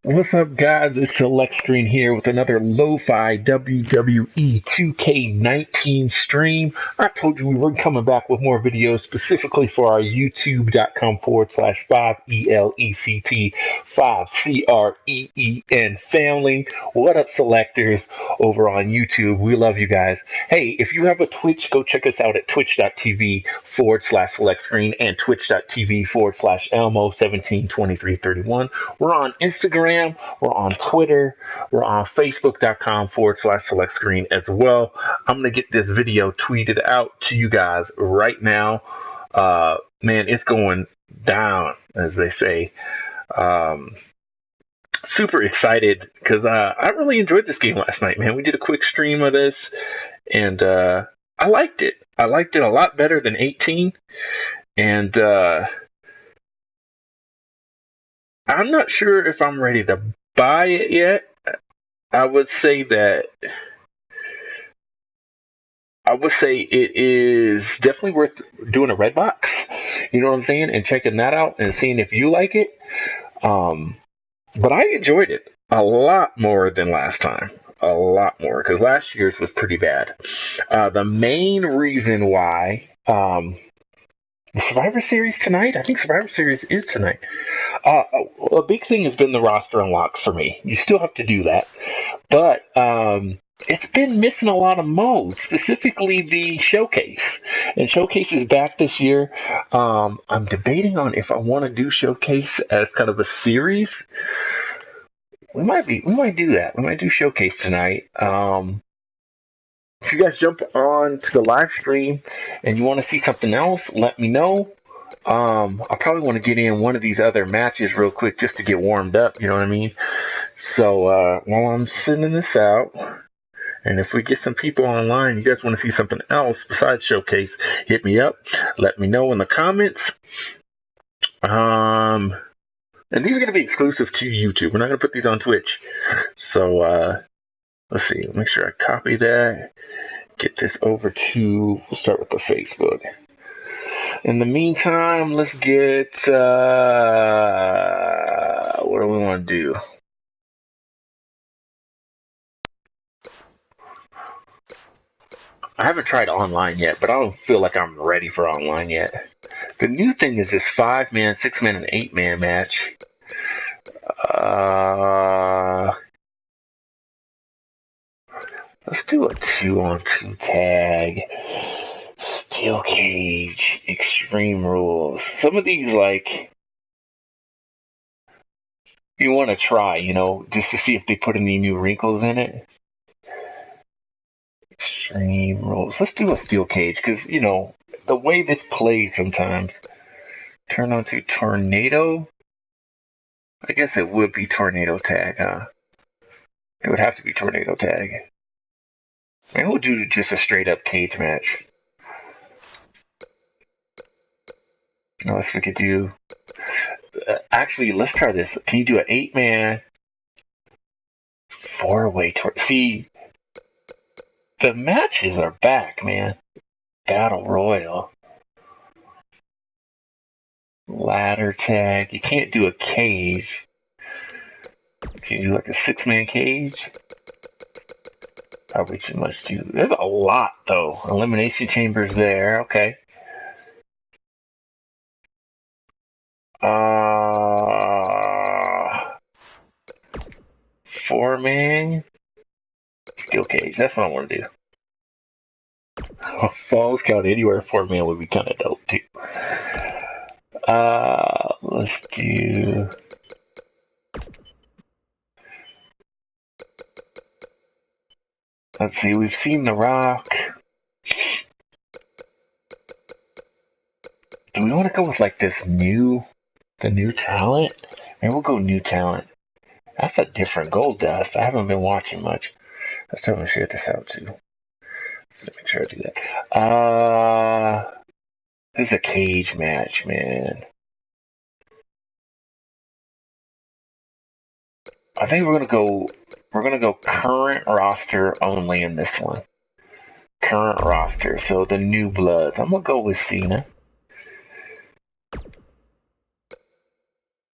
What's up, guys? It's Select Screen here with another lo-fi WWE 2K19 stream. I told you we were coming back with more videos specifically for our youtube.com/5ELECT 5CREEN family. What up, selectors over on YouTube? We love you guys. Hey, if you have a Twitch, go check us out at twitch.tv/select screen and twitch.tv/Elmo172331. We're on Instagram. We're on Twitter. We're on Facebook.com/select screen as well. I'm going to get this video tweeted out to you guys right now. Man, it's going down, as they say. Super excited because I really enjoyed this game last night, man. We did a quick stream of this, and I liked it. I liked it a lot better than 18. And I'm not sure if I'm ready to buy it yet. I would say it is definitely worth doing a red box. You know what I'm saying? And checking that out and seeing if you like it. But I enjoyed it a lot more than last time. A lot more, because last year's was pretty bad. The main reason why the Survivor Series tonight? I think Survivor Series is tonight. A big thing has been the roster unlocks for me. You still have to do that. But it's been missing a lot of modes, specifically the Showcase. And Showcase is back this year. I'm debating on if I want to do Showcase as kind of a series. We might do that. We might do Showcase tonight. If you guys jump on to the live stream and you want to see something else, let me know. I probably want to get in one of these other matches real quick just to get warmed up, you know what I mean? So while I'm sending this out, and if we get some people online, you guys want to see something else besides Showcase, hit me up. Let me know in the comments. And these are going to be exclusive to YouTube. We're not going to put these on Twitch. So let's see. Make sure I copy that. Get this over to, we'll start with the Facebook. In the meantime, let's get, what do we want to do? I haven't tried online yet, but I don't feel like I'm ready for online yet. The new thing is this 5-man, 6-man, and 8-man match. Let's do a 2-on-2 tag. Steel cage, extreme rules. Some of these, like, you want to try, you know, just to see if they put any new wrinkles in it. Extreme rules. Let's do a steel cage, because, you know, the way this plays sometimes. Turn on to tornado. I guess it would be tornado tag, huh? It would have to be tornado tag. Maybe we'll do just a straight up cage match. Unless we could do... actually, let's try this. Can you do an 8-man 4-way See, the matches are back, man. Battle Royal. Ladder tag. You can't do a cage. Can you do like a 6-man cage? Probably too much too. There's a lot though. Elimination chambers there. Okay. 4-man steel cage. That's what I want to do. Falls count anywhere. 4-man would be kind of dope too. Let's do. Let's see. We've seen The Rock. Do we want to go with like the new talent? Maybe we'll go new talent. That's a different Gold Dust. I haven't been watching much. Let's try to share this out too. Let's make sure I do that. This is a cage match, man. I think we're gonna go current roster only in this one. Current roster, so the new bloods. I'm gonna go with Cena.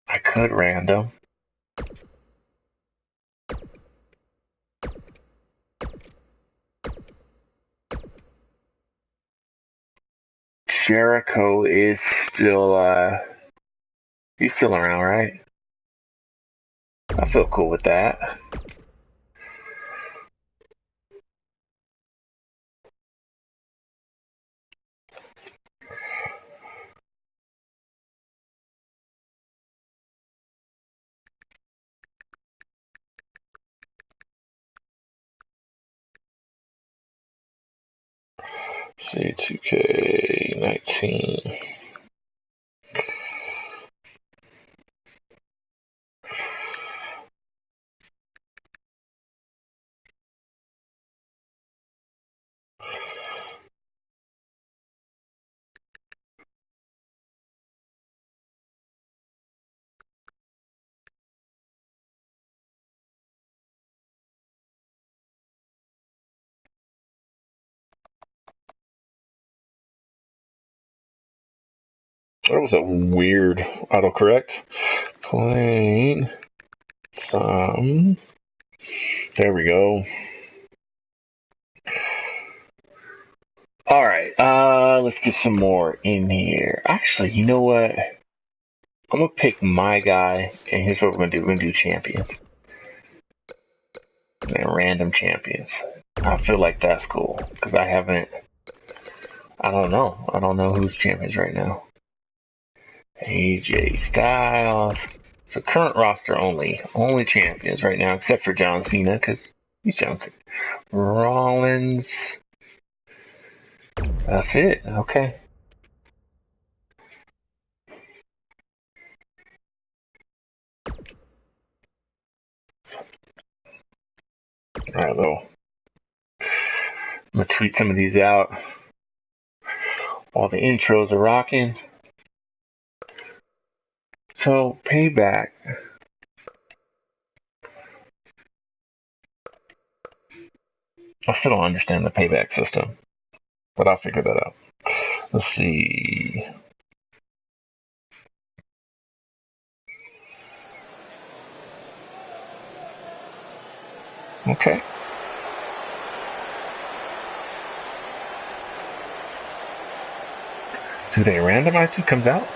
I could random. Jericho is still, he's still around, right? I feel cool with that. See, 2K19. That was a weird autocorrect. Playing some. There we go. Alright, let's get some more in here. Actually, you know what? I'm gonna pick my guy, and here's what we're gonna do. We're gonna do champions. And random champions. I feel like that's cool, because I don't know who's champions right now. AJ Styles. So current roster only champions right now, except for John Cena, because he's John Cena. Rollins. That's it. Okay. Alright, though. I'm gonna tweet some of these out. All the intros are rocking. So, Payback. I still don't understand the Payback system, but I'll figure that out. Let's see. Okay. Do they randomize who comes out?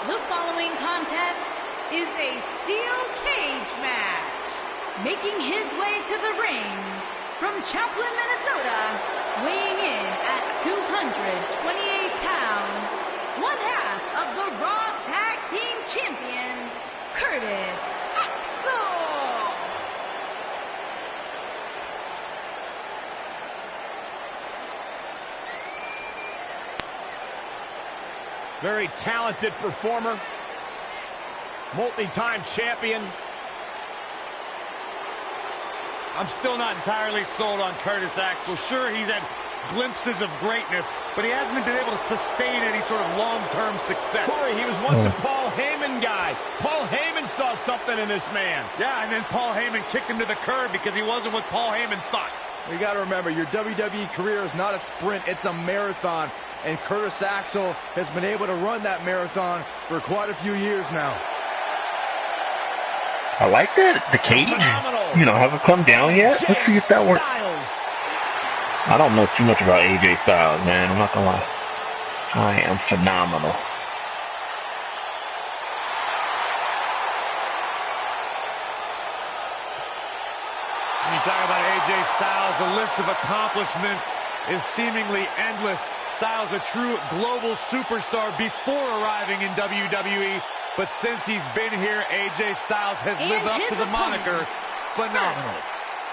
The following contest is a steel cage match. Making his way to the ring from Chaplin, Minnesota, weighing in at 228 pounds, one half of the Raw Tag Team Champions, Curtis Axel. Very talented performer, multi-time champion. I'm still not entirely sold on Curtis Axel. Sure, he's had glimpses of greatness, but he hasn't been able to sustain any sort of long-term success. Corey, he was once a Paul Heyman guy. Paul Heyman saw something in this man. Yeah, and then Paul Heyman kicked him to the curb because he wasn't what Paul Heyman thought. You got to remember, your WWE career is not a sprint, it's a marathon. And Curtis Axel has been able to run that marathon for quite a few years now. I like that. The cage, haven't come down yet. Let's see if that works. I don't know too much about AJ Styles, man. I'm not gonna lie. I am phenomenal. When you talk about AJ Styles, the list of accomplishments is seemingly endless. Styles a true global superstar before arriving in WWE, but since he's been here, AJ Styles has lived up to the moniker phenomenal. First,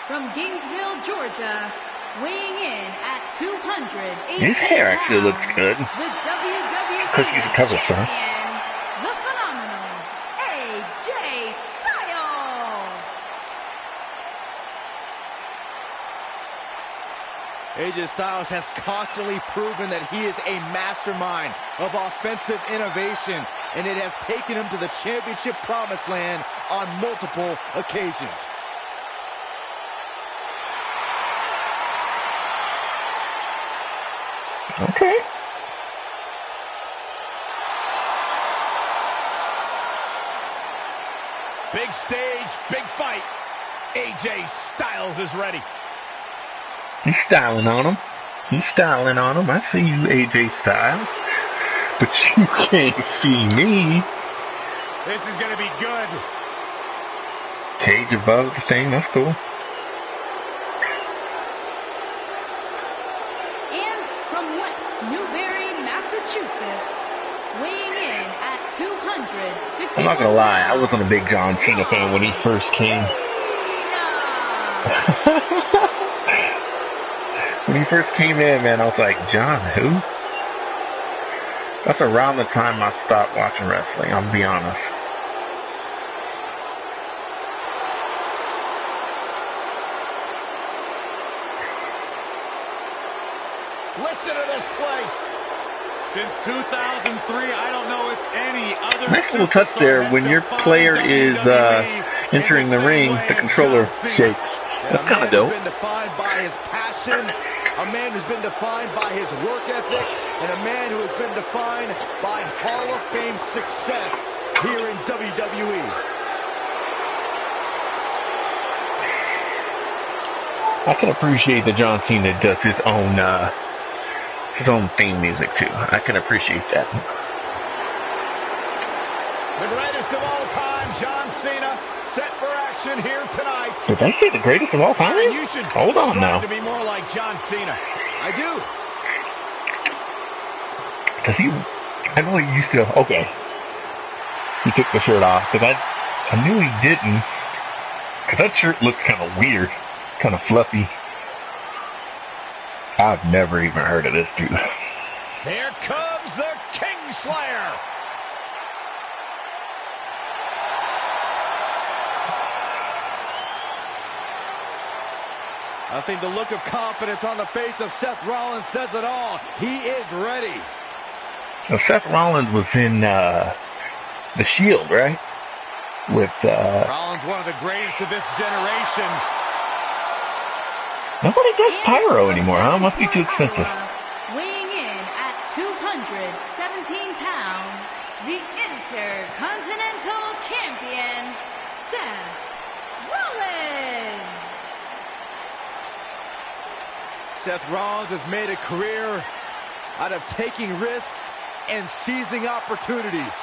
from Gainesville, Georgia, weighing in at 208 His hair actually looks good. The WWE Because he's a cover star. champion, the phenomenal AJ Styles. AJ Styles has constantly proven that he is a mastermind of offensive innovation, and it has taken him to the championship promised land on multiple occasions. Okay. Big stage, big fight. AJ Styles is ready. He's styling on him. He's styling on him. I see you, AJ Styles. But you can't see me. This is going to be good. Cage above the thing. That's cool. And from West Newbury, Massachusetts, weighing in at 250. I'm not gonna lie, I wasn't a big John Cena fan when he first came. When he first came in, man, I was like, John who? That's around the time I stopped watching wrestling, I'll be honest. Listen to this place. Since 2003, I don't know if any other Nice little touch there. When your player is entering the ring, the controller shakes. That's kind of dope. A man who's been defined by his passion, a man who's been defined by his work ethic, and a man who has been defined by Hall of Fame success here in WWE. I can appreciate that John Cena does his own theme music too. I can appreciate that. The greatest of all time, John Cena, set for action here tonight. Did they say the greatest of all time? And you should Hold on now. strive to be more like John Cena. I do. Does he? I know he used to. Okay. He took the shirt off because I knew he didn't. Because that shirt looks kind of weird, kind of fluffy. I've never even heard of this dude. Here comes the Kingslayer. I think the look of confidence on the face of Seth Rollins says it all. He is ready. So Seth Rollins was in The Shield, right? With Rollins, one of the greatest of this generation. Nobody does pyro anymore, huh? Must be too expensive. Weighing in at 217 pounds, the Intercontinental Champion, Seth Rollins. Seth Rollins has made a career out of taking risks and seizing opportunities.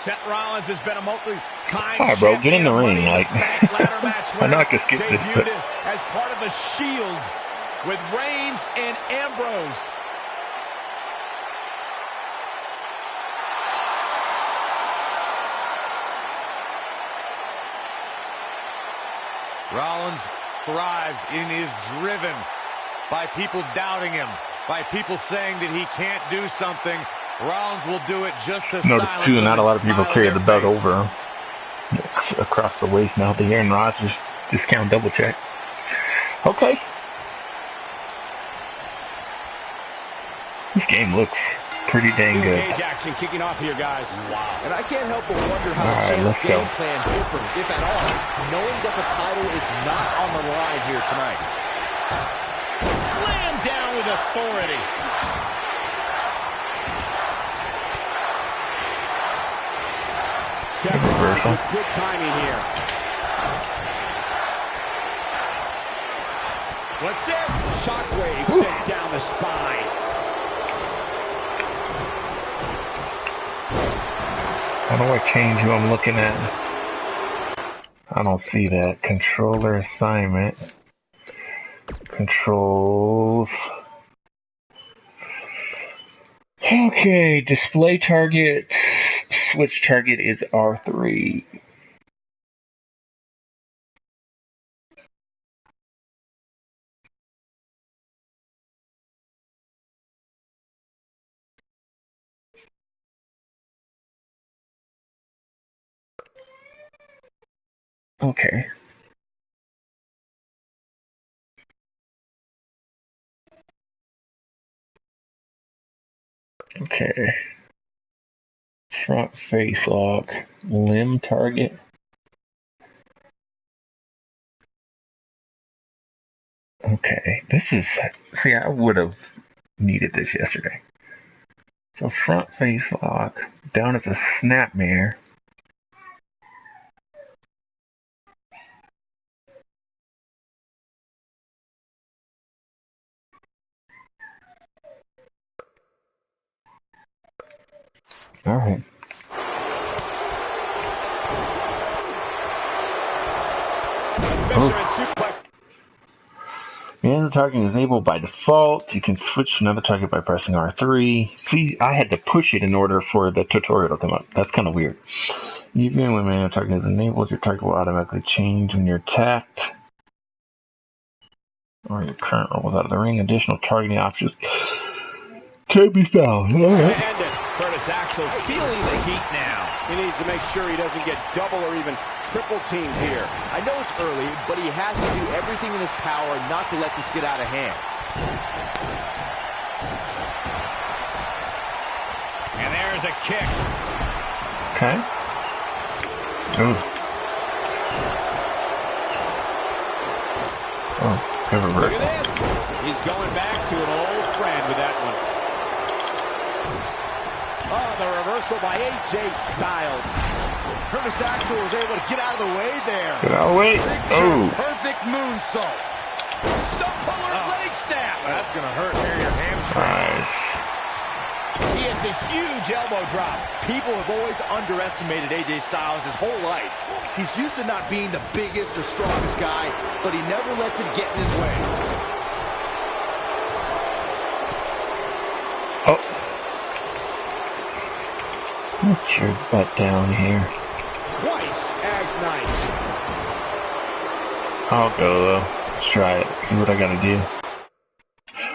Seth Rollins has been a multi-time Alright, bro, get in the ring. Money in Like, the Bank ladder match I know I winner, can skip this, debuted but as part of the Shield with Reigns and Ambrose. Rollins thrives and is driven by people doubting him, by people saying that he can't do something. Rollins will do it just to notice silence too, them not a and lot of people smile carry on the their belt face. over him. It's across the waist now. The Aaron Rodgers discount double check. Okay. This game looks pretty dang Steel good. cage action kicking off here, guys. Wow. And I can't help but wonder how All right, Champ's let's go. game plan differs, if at all, knowing that the title is not on the line here tonight. Slam down with authority. Seth Rollins Reversal. with good timing here. What's this? Shockwave sent down the spine. How do I change who I'm looking at? I don't see that. Controller assignment. Controls. Okay, display target. Switch target is R3. Okay. Okay. Front face lock. Limb target. Okay. This is... See, I would have needed this yesterday. So front face lock, down as a snapmare. All right. Fisherman suplex. Man's target is enabled by default. You can switch to another target by pressing R3. See, I had to push it in order for the tutorial to come up. That's kind of weird. Even when man target is enabled, your target will automatically change when you're attacked. Or your current rolls out of the ring. Additional targeting options can be found. All right. Curtis Axel feeling the heat now. He needs to make sure he doesn't get double or even triple teamed here. I know it's early, but he has to do everything in his power not to let this get out of hand. And there's a kick. Okay. Oh. Oh, cover Look at this. He's going back to an old friend with that one. Oh, the reversal by AJ Styles. Curtis Axel was able to get out of the way there. Get out of the way. Oh. Perfect moonsault. Stump puller leg snap. That's going to hurt near your hamstring. Nice. He hits a huge elbow drop. People have always underestimated AJ Styles his whole life. He's used to not being the biggest or strongest guy, but he never lets it get in his way. Oh. Put your butt down here. Twice as nice. I'll go though. Let's try it. See what I gotta do.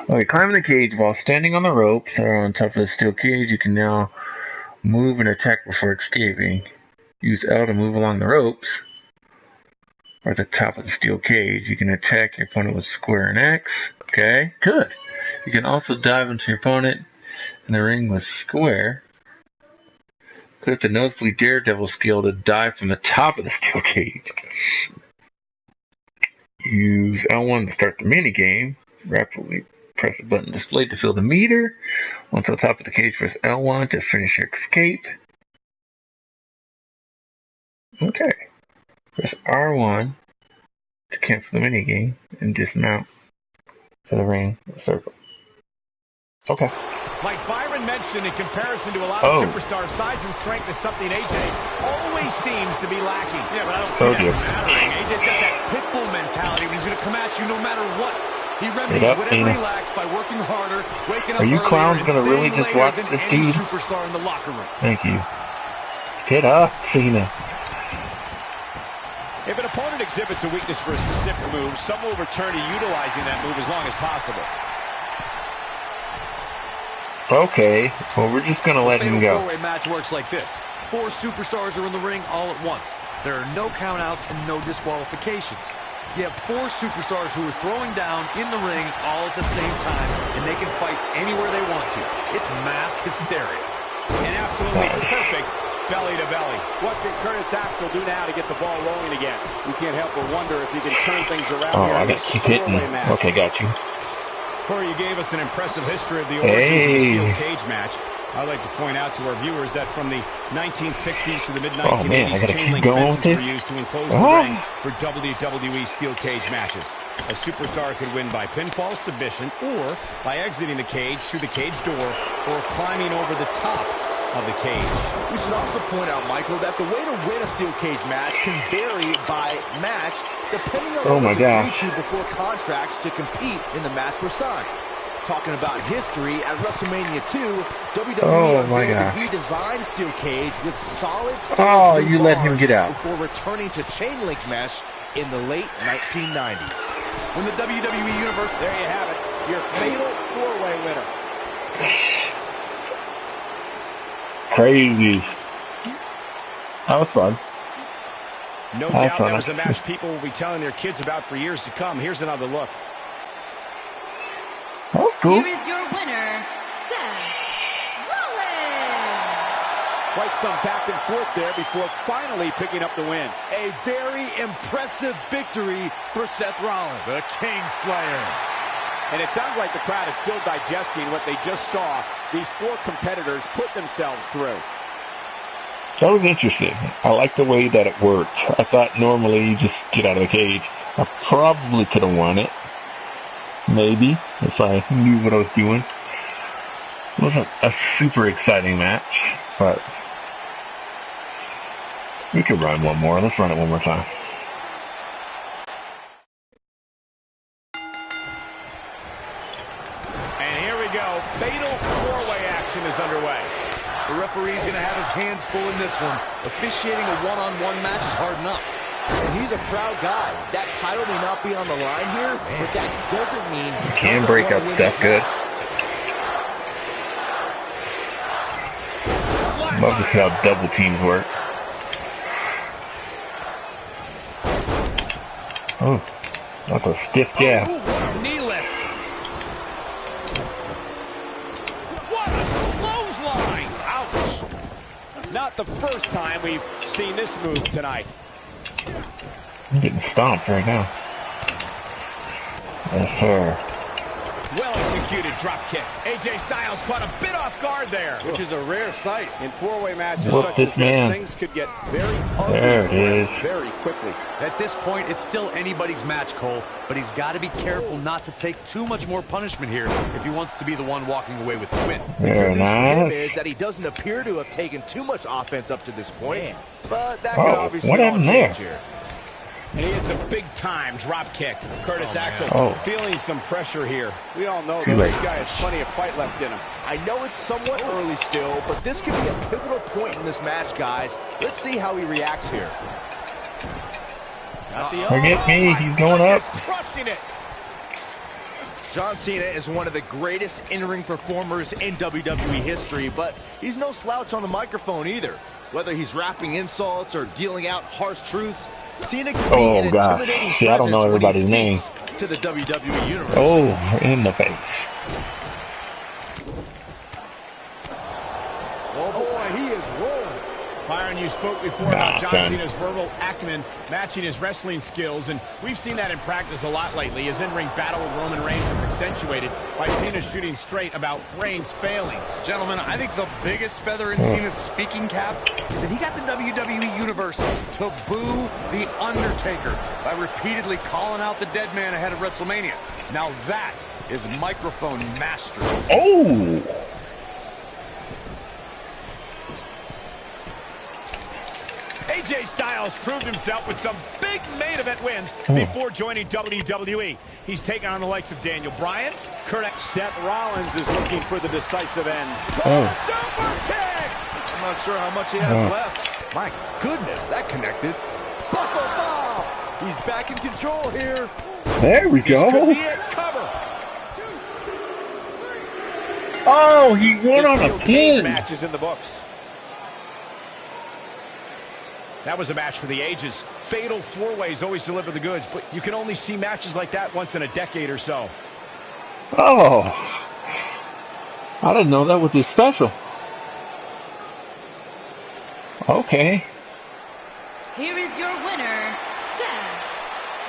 Okay, climbing the cage while standing on the ropes or on top of the steel cage, you can now move and attack before escaping. Use L to move along the ropes or at the top of the steel cage. You can attack your opponent with square and X. Okay, good. You can also dive into your opponent in the ring with square. Click the nosebleed daredevil skill to dive from the top of the steel cage. Use L1 to start the minigame. Rapidly press the button displayed to fill the meter. Once on top of the cage, press L1 to finish your escape. Okay. Press R1 to cancel the minigame and dismount to the ring or circle. Okay. Like Byron mentioned, in comparison to a lot of superstars, size and strength is something AJ always seems to be lacking. Yeah, but I don't see that mattering. AJ's got that pit bull mentality when he's going to come at you no matter what. He remedies whatever he lacks by working harder, waking up earlier, Are you clowns going to really just watch this dude? Superstar in the locker room. Thank you. Get up, Cena. If an opponent exhibits a weakness for a specific move, some will return to utilizing that move as long as possible. Okay, well, we're just going to let him go. A four-way match works like this. 4 superstars are in the ring all at once. There are no countouts and no disqualifications. You have 4 superstars who are throwing down in the ring all at the same time, and they can fight anywhere they want to. It's mass hysteria. And absolutely perfect belly to belly. What can Curtis Axel do now to get the ball rolling again? You can't help but wonder if he can turn things around here in this four-way match. Okay, got you. Corey, you gave us an impressive history of the origins of the steel cage match. I'd like to point out to our viewers that from the 1960s to the mid-1980s, chain link fences were used to enclose the ring for WWE steel cage matches. A superstar could win by pinfall, submission, or by exiting the cage through the cage door or climbing over the top of the cage. We should also point out, Michael, that the way to win a steel cage match can vary by match depending on what was agreed to before contracts to compete in the match were signed. Talking about history, at WrestleMania 2, WWE unveiled a redesigned steel cage with solid steel you let him get out before returning to chain link mesh in the late 1990s. When the WWE Universe... There you have it, your fatal 4-way winner. Crazy. That was fun. No doubt that was a match people will be telling their kids about for years to come. Here's another look. That was cool. Here is your winner, Seth Rollins. Quite some back and forth there before finally picking up the win. A very impressive victory for Seth Rollins. The King Slayer. And it sounds like the crowd is still digesting what they just saw these four competitors put themselves through. That was interesting. I like the way that it worked. I thought normally you just get out of the cage. I probably could have won it. Maybe, if I knew what I was doing. It wasn't a super exciting match, but we could run one more. Let's run it one more time. And here we go. Fatal four-way action is underway. The referee's going to have his hands full in this one. Officiating a one-on-one match is hard enough. And he's a proud guy. That title may not be on the line here, but that doesn't mean he Can break up stuff good. Love to see how double teams work. Oh, that's a stiff jab. Oh, what a knee lift. What a clothesline. Ouch. Not the first time we've seen this move tonight. I'm getting stomped right now. Yes, sir. Well executed drop kick. AJ Styles caught a bit off guard there, which is a rare sight. In four-way matches Whoop such this as man. this, things could get very ugly There it is. very quickly. At this point, it's still anybody's match, Cole, but he's got to be careful not to take too much more punishment here if he wants to be the one walking away with the win. Very The news for him nice. is that he doesn't appear to have taken too much offense up to this point, but that Oh, could obviously what all happened change there? here. And he hits a big-time drop kick. Curtis Axel feeling some pressure here. We all know that this guy has plenty of fight left in him. I know it's somewhat early still, but this could be a pivotal point in this match, guys. Let's see how he reacts here. Forget me, he's going up. Crushing it. John Cena is one of the greatest in-ring performers in WWE history, but he's no slouch on the microphone either. Whether he's rapping insults or dealing out harsh truths, Cena can be an intimidating See, I don't know everybody's name. To the WWE universe. Oh, in the face. Oh boy, he is rolling. Byron, you spoke before about John Cena's verbal acumen matching his wrestling skills, and we've seen that in practice a lot lately. His in-ring battle with Roman Reigns is accentuated by Cena shooting straight about Reigns' failings. Gentlemen, I think the biggest feather in Cena's speaking cap is that he got the WWE Universe to boo The Undertaker by repeatedly calling out the dead man ahead of WrestleMania. Now that is microphone mastery. Oh! AJ Styles proved himself with some big main event wins before joining WWE. He's taken on the likes of Daniel Bryan, Seth Rollins is looking for the decisive end. Super kick! I'm not sure how much he has left. My goodness, that connected. Buckle Bob! He's back in control here. There we go. Could be it. Cover. Oh, he won on a pin. Match is in the books. That was a match for the ages. Fatal four-ways always deliver the goods, but you can only see matches like that once in a decade or so. Oh, I didn't know that was his special. Okay. Here is your winner, Seth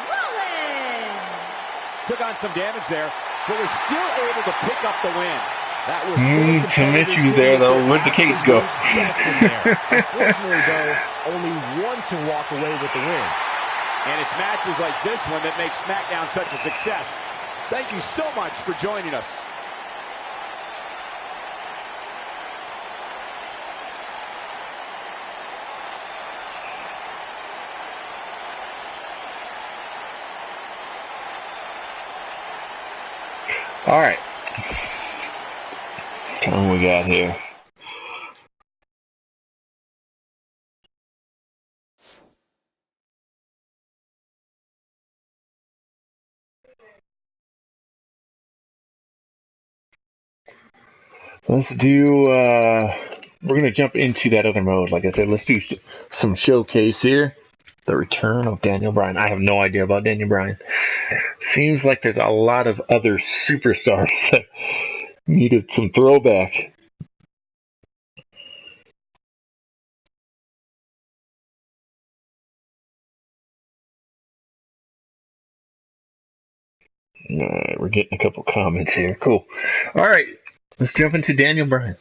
Rollins. Took on some damage there, but was still able to pick up the win. That was some issues there, though. Where'd the cage go? Unfortunately, though, only one can walk away with the win. And it's matches like this one that make SmackDown such a success. Thank you so much for joining us. All right. What we got here? Let's do, we're going to jump into that other mode. Like I said, let's do some showcase here. The return of Daniel Bryan. I have no idea about Daniel Bryan. Seems like there's a lot of other superstars that needed some throwback. Alright, we're getting a couple comments here. Cool. Alright, let's jump into Daniel Bryan.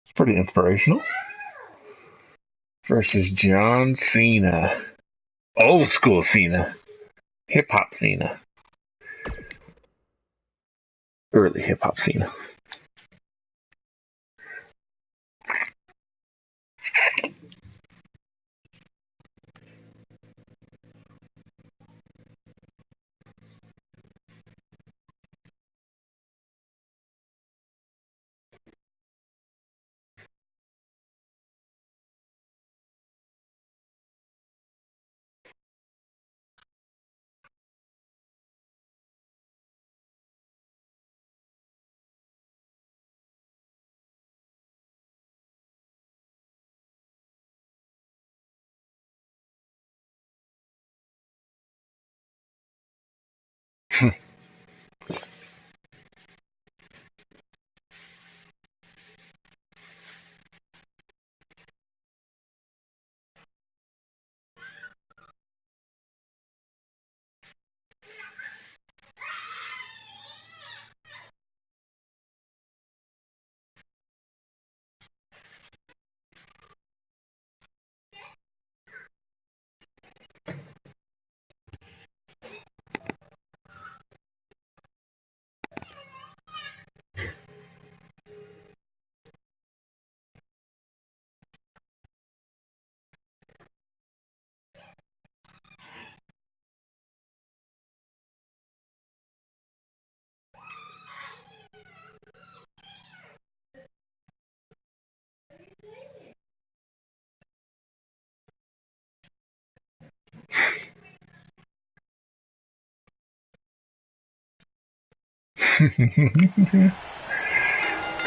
It's pretty inspirational. Versus John Cena. Old school Cena. Hip hop Cena. Early hip hop Cena.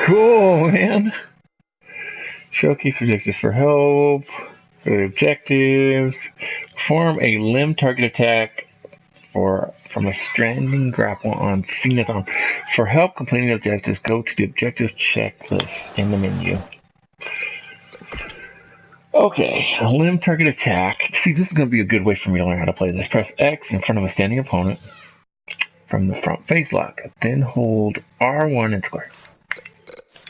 Cool, man. Showcase objectives for help. For the objectives. Perform a limb target attack from a stranding grapple on Cena's arm. For help completing the objectives, go to the objective checklist in the menu. Okay, a limb target attack. See, this is going to be a good way for me to learn how to play this. Press X in front of a standing opponent from the front face lock. Then hold R1 and square.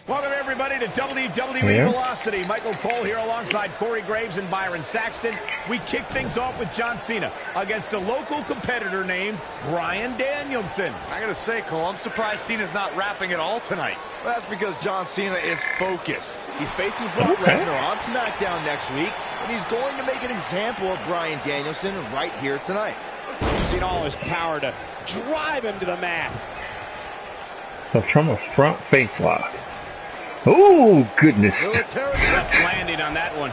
Welcome, everybody, to WWE Velocity. Michael Cole here alongside Corey Graves and Byron Saxton. We kick things off with John Cena against a local competitor named Bryan Danielson. I gotta say, Cole, I'm surprised Cena's not rapping at all tonight. Well, that's because John Cena is focused. He's facing Brock Lesnar on SmackDown next week, and he's going to make an example of Bryan Danielson right here tonight. Using all his power to drive him to the mat. So from a front face lock. Oh, goodness. Rough landing on that one.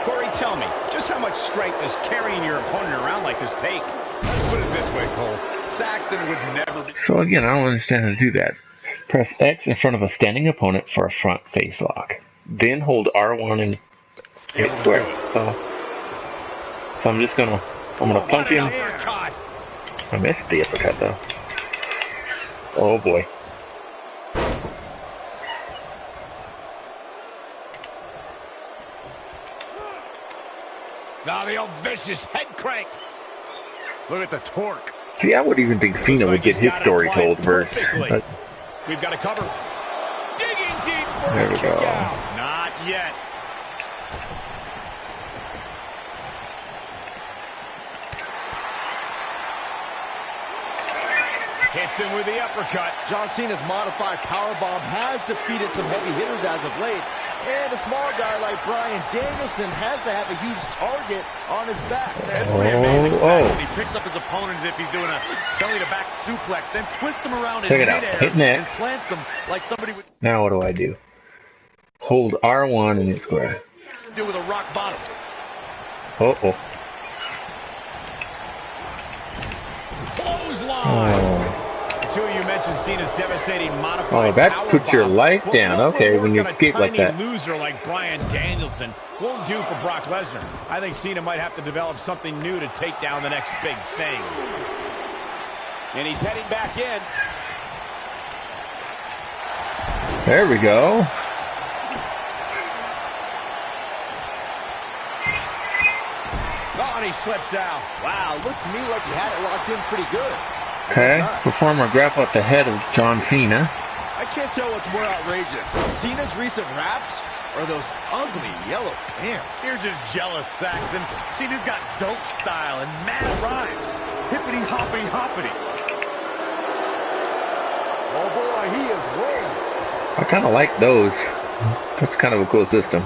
Corey, tell me, just how much strength does carrying your opponent around like this take? Let's put it this way, Cole. Saxton would never be... So again, I don't understand how to do that. Press X in front of a standing opponent for a front face lock. Then hold R1 and hit square. So I'm just gonna punch him. I missed the uppercut though. Oh boy. Now the old vicious head crank. Look at the torque. See, I would even think Cena would get his story told first. We've got to cover. Digging deep for There a we kick go. out. Not yet. Hits him with the uppercut. John Cena's modified powerbomb has defeated some heavy hitters as of late. And a small guy like Bryan Danielson has to have a huge target on his back. That's pretty amazing, Saxon. He picks up his opponent as if he's doing a belly-to-back suplex, then twists him around in midair and plants them like somebody would Now what do I do? Hold R1 in the square. do with a rock bottom. Uh-oh. Clothesline. The two of you mentioned Cena's devastating modified that power puts your bomb, life but down. what Okay, will when you work on escape a like tiny that. loser like Bryan Danielson won't do for Brock Lesnar. I think Cena might have to develop something new to take down the next big thing. And he's heading back in. There we go. Oh, and he slips out. Wow, looked to me like he had it locked in pretty good. Okay, performer grab up the head of John Cena. I can't tell what's more outrageous, Cena's recent raps or those ugly yellow pants. You're just jealous, Saxton. Cena's got dope style and mad rhymes. Hippity hoppity hoppity. Oh boy, he is rolling. I kind of like those. That's kind of a cool system.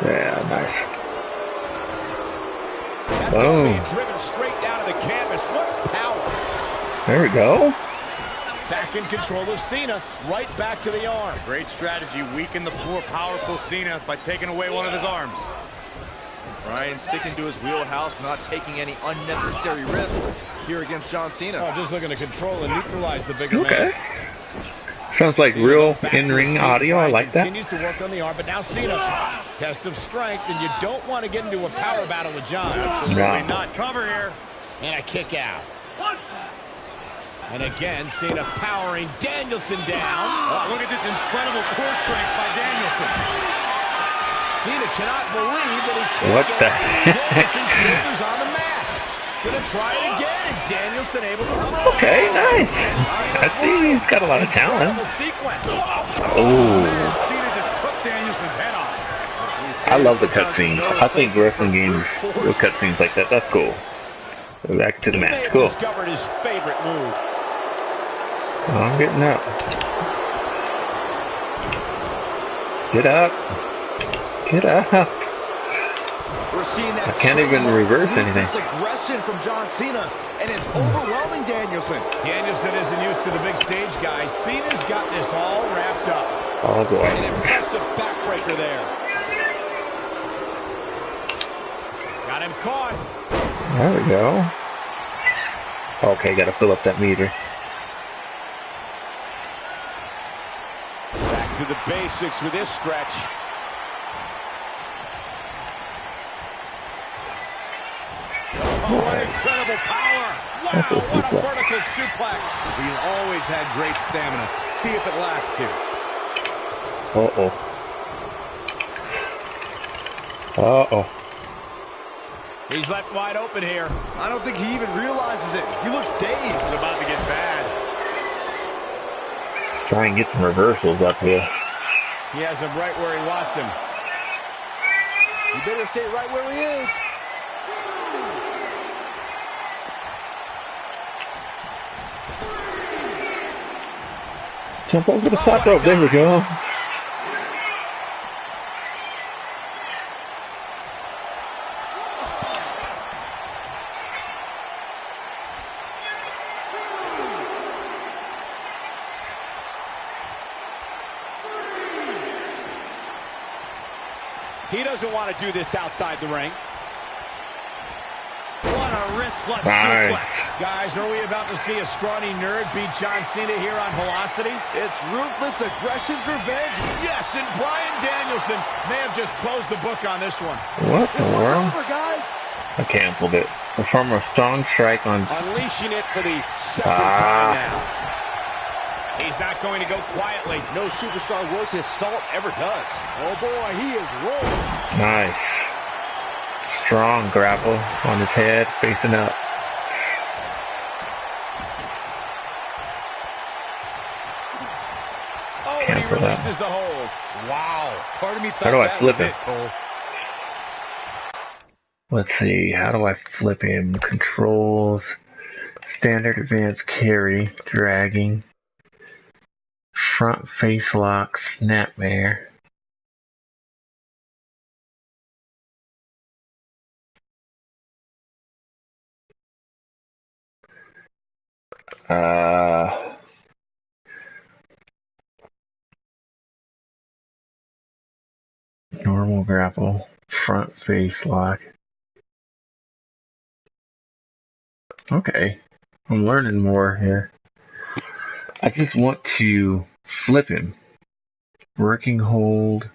Yeah, nice. That's Boom. being driven straight down to the canvas. What power. There we go. Back in control of Cena. Right back to the arm. Great strategy. Weaken the poor, powerful Cena by taking away one of his arms. Bryan sticking to his wheelhouse, not taking any unnecessary risks here against John Cena. Oh, just looking to control and neutralize the bigger Okay. man. Sounds like real in-ring audio. I like that. Continues to work on the arm, but now Cena. Test of strength, and you don't want to get into a power battle with John. No. Not cover here. And a kick out. And again, Cena powering Danielson down. Oh, look at this incredible core strength by Danielson. Cena cannot believe that he can't What get the Danielson's shoulders on the mat. Gonna try it again, and Danielson able to run. Okay, nice. I see he's got a lot of talent. Incredible sequence. Oh, Cena just took Danielson's head off. I love the cutscenes. I think wrestling games with cutscenes like that, that's cool. Back to the He may match. have Cool. discovered his favorite move. I'm getting up. Get up. Get up. We're seeing that I can't even reverse anything. This aggression from John Cena, and it's overwhelming Danielson. Danielson isn't used to the big stage, guys. Cena's got this all wrapped up. Oh boy. An impressive backbreaker there. Got him caught. There we go. Okay, gotta fill up that meter. Back to the basics with this stretch. Oh, what incredible power. Wow, That's a what a suplex. vertical suplex. He's always had great stamina. See if it lasts here. Uh-oh. Uh-oh. He's left wide open here. I don't think he even realizes it. He looks dazed. It's about to get bad. Try and get some reversals up here. He has him right where he wants him. He better stay right where he is. Jump over the top rope. There we go. He doesn't want to do this outside the ring. What a wrist clutch Nice. suplex. Guys, are we about to see a scrawny nerd beat John Cena here on Velocity? It's ruthless aggression's revenge. Yes, and Bryan Danielson may have just closed the book on this one. What This the one's world? over, guys. I canceled it. Perform a strong strike on... Unleashing it for the second time now. He's not going to go quietly. No superstar worth his salt ever does. Oh boy, he is rolling. Nice. strong grapple on his head, facing up. Oh, and he releases the hold. Wow. Part of me thought how do I that flip was him? it, Cole. Let's see, how do I flip him? Controls, standard advanced carry, dragging, front face lock, snapmare. Normal grapple, front face lock. Okay, I'm learning more here. I just want to flip him. Working hold.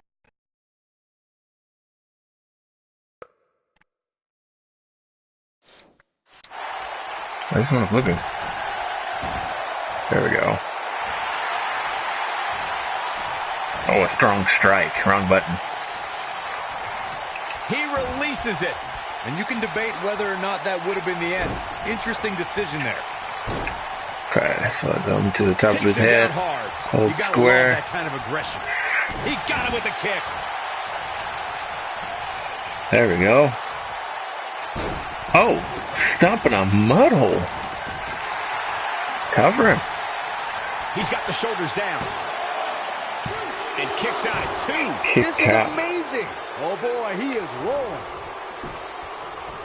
I just want to flip him. There we go. Oh, a strong strike. Wrong button. He releases it. And you can debate whether or not that would have been the end. Interesting decision there. Okay, so I go to the top of his head. Hard. Hold you gotta square. love that kind of aggression. He got him with the kick. There we go. Oh, stomping a mud hole. Cover him. He's got the shoulders down. And kicks out at 2. Kick This is out. amazing. Oh, boy, he is rolling.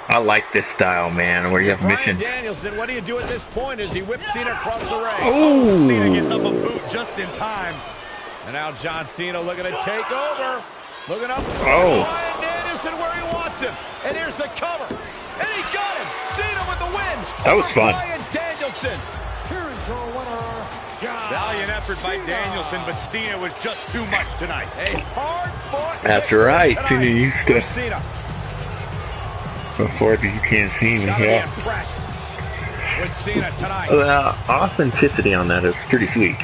I like this style, man, where you have Bryan missions. Danielson, what do you do at this point as he whips Cena across the ring? Oh. Cena gets up a boot just in time. And now John Cena looking to take over. Looking up. Oh. Bryan Danielson where he wants him. And here's the cover. And he got him. Cena with the win. That was fun. Bryan Danielson. Here is your winner, John Valiant effort by Cena. Danielson, but Cena was just too much tonight. A hard-fought That's victory right. tonight Cena used to. for Cena. Before you can't see me, Gotta be yeah. impressed with Cena tonight. The authenticity on that is pretty sweet.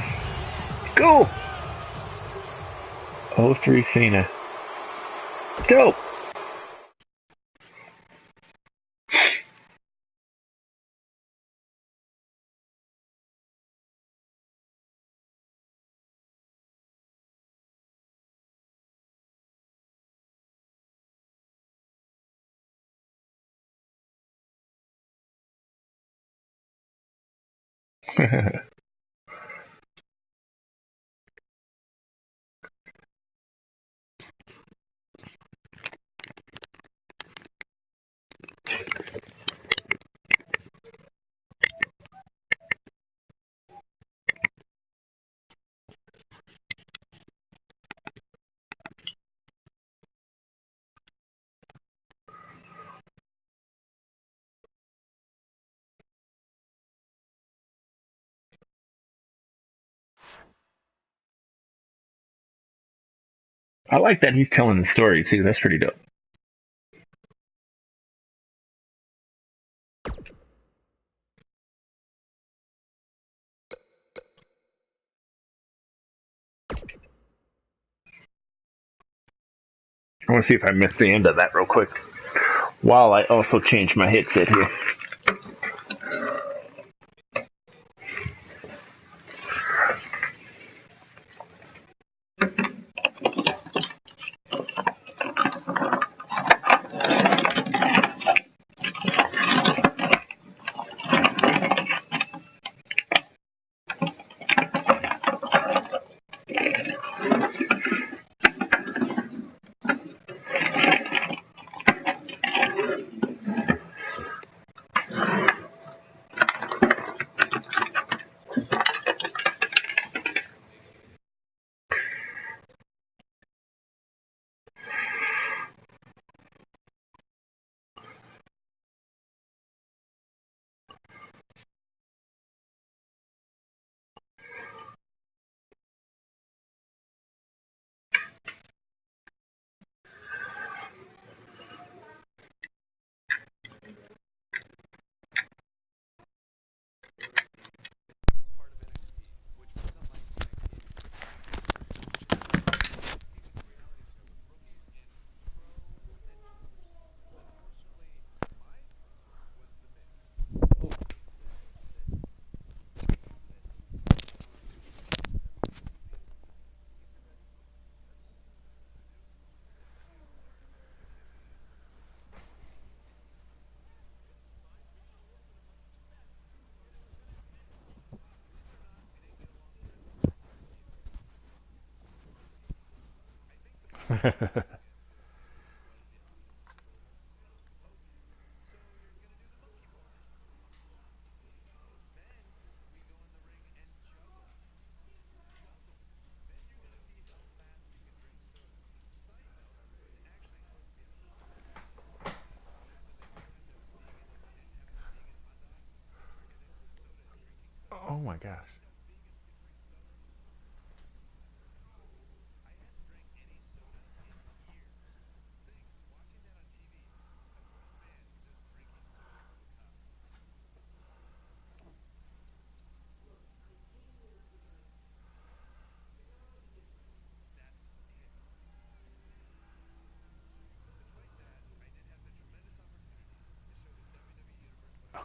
Go! 03 Cena. Go! I like that he's telling the story, too. That's pretty dope. I want to see if I missed the end of that real quick. While I also change my headset here. Oh my gosh.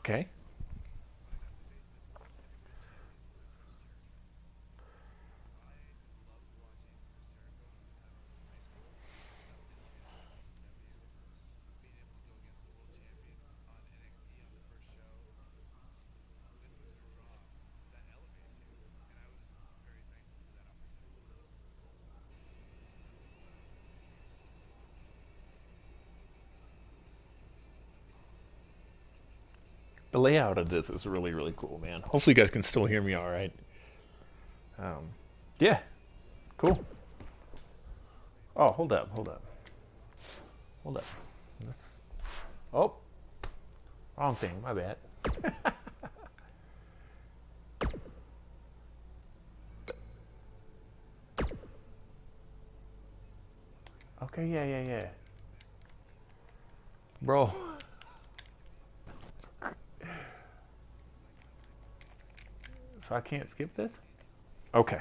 Okay. The layout of this is really, really cool, man. Hopefully you guys can still hear me all right. Um, yeah, cool. Oh, hold up, hold up. Hold up. Let's... Oh, wrong thing, my bad. Okay, yeah. Bro. So I can't skip this? Okay.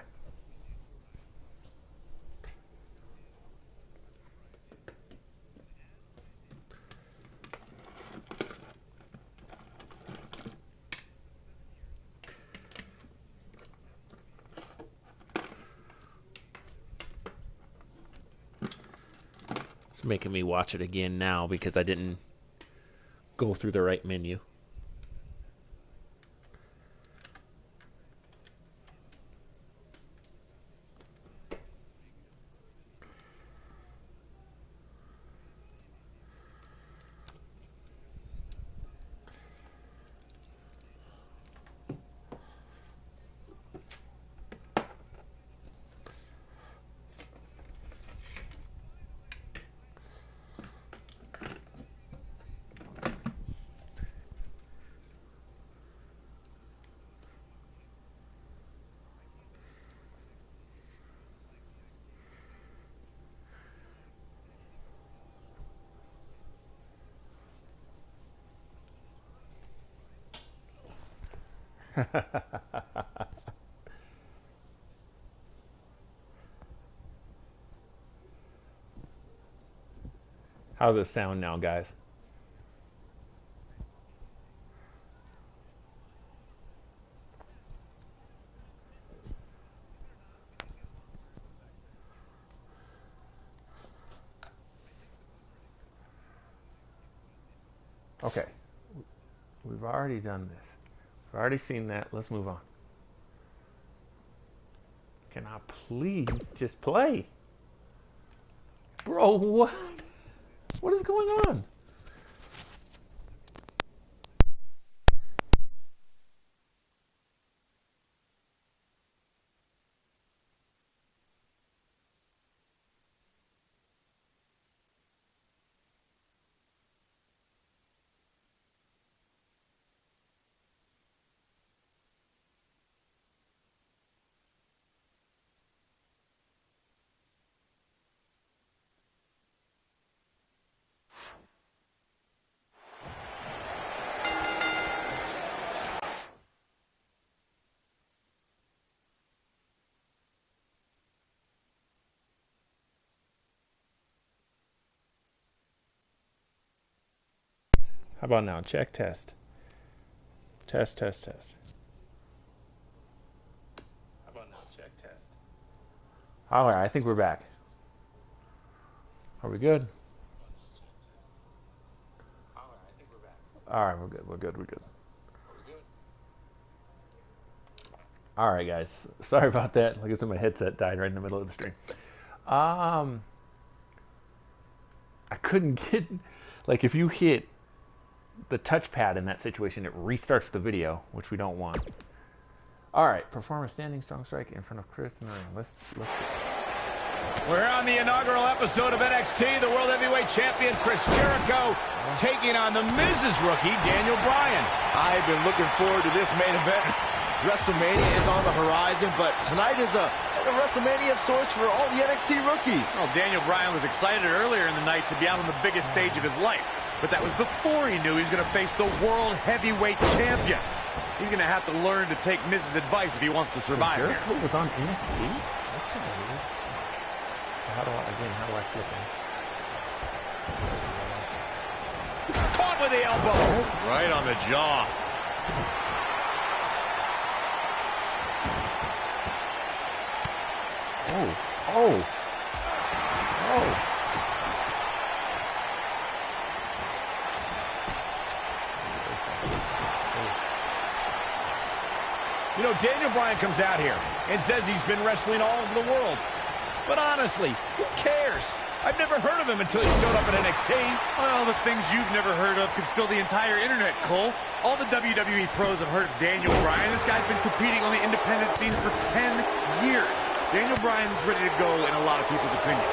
It's making me watch it again now because I didn't go through the right menu. How's it sound now, guys? Okay. We've already done this. We've already seen that. Let's move on. Can I please just play? Bro, what? What is going on? How about now? Check, test. Test, test, test. How about now? Check, test. All right, I think we're back. Are we good? All right, we're good. We're good. We're good. All right, guys. Sorry about that. Like I said, my headset died right in the middle of the stream. I couldn't get, like, if you hit the touchpad in that situation, it restarts the video, which we don't want. All right, perform a standing strong strike in front of Chris in the ring. Let's We're on the inaugural episode of NXT. The World Heavyweight Champion Chris Jericho taking on the Miz's rookie, Daniel Bryan. I've been looking forward to this main event. WrestleMania is on the horizon, but tonight is a WrestleMania of sorts for all the NXT rookies. Well, Daniel Bryan was excited earlier in the night to be out on the biggest stage of his life, but that was before he knew he was going to face the World Heavyweight Champion. He's going to have to learn to take Miz's advice if he wants to survive here. Jericho was on NXT? That's kind of weird. How do I flip him? Caught with the elbow. Right on the jaw. Oh. You know, Daniel Bryan comes out here and says he's been wrestling all over the world. But honestly, who cares? I've never heard of him until he showed up at NXT. Well, the things you've never heard of could fill the entire internet, Cole. All the WWE pros have heard of Daniel Bryan. This guy's been competing on the independent scene for 10 years. Daniel Bryan's ready to go in a lot of people's opinion.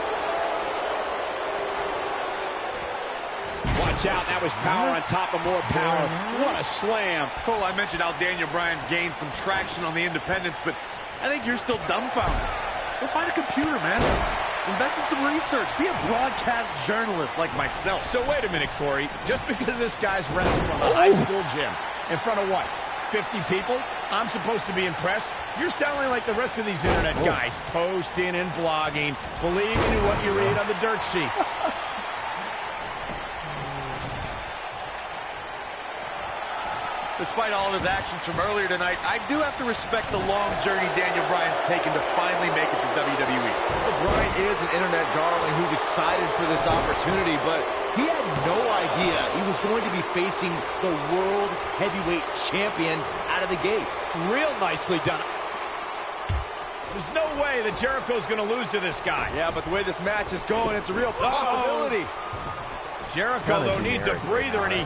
Watch out, that was power on top of more power. What a slam. Cole, I mentioned how Daniel Bryan's gained some traction on the independents, but I think you're still dumbfounded. Go find a computer, man. Invest in some research. Be a broadcast journalist like myself. So wait a minute, Corey. Just because this guy's wrestling on the high school gym in front of what, 50 people, I'm supposed to be impressed? You're sounding like the rest of these internet guys, posting and blogging, believing in what you read on the dirt sheets. Despite all of his actions from earlier tonight, I do have to respect the long journey Daniel Bryan's taken to finally make it to WWE. Well, Bryan is an internet darling who's excited for this opportunity, but he had no idea he was going to be facing the World Heavyweight Champion out of the gate. Real nicely done. There's no way that Jericho's going to lose to this guy. Yeah, but the way this match is going, it's a real possibility. Jericho, though, needs a breather, and he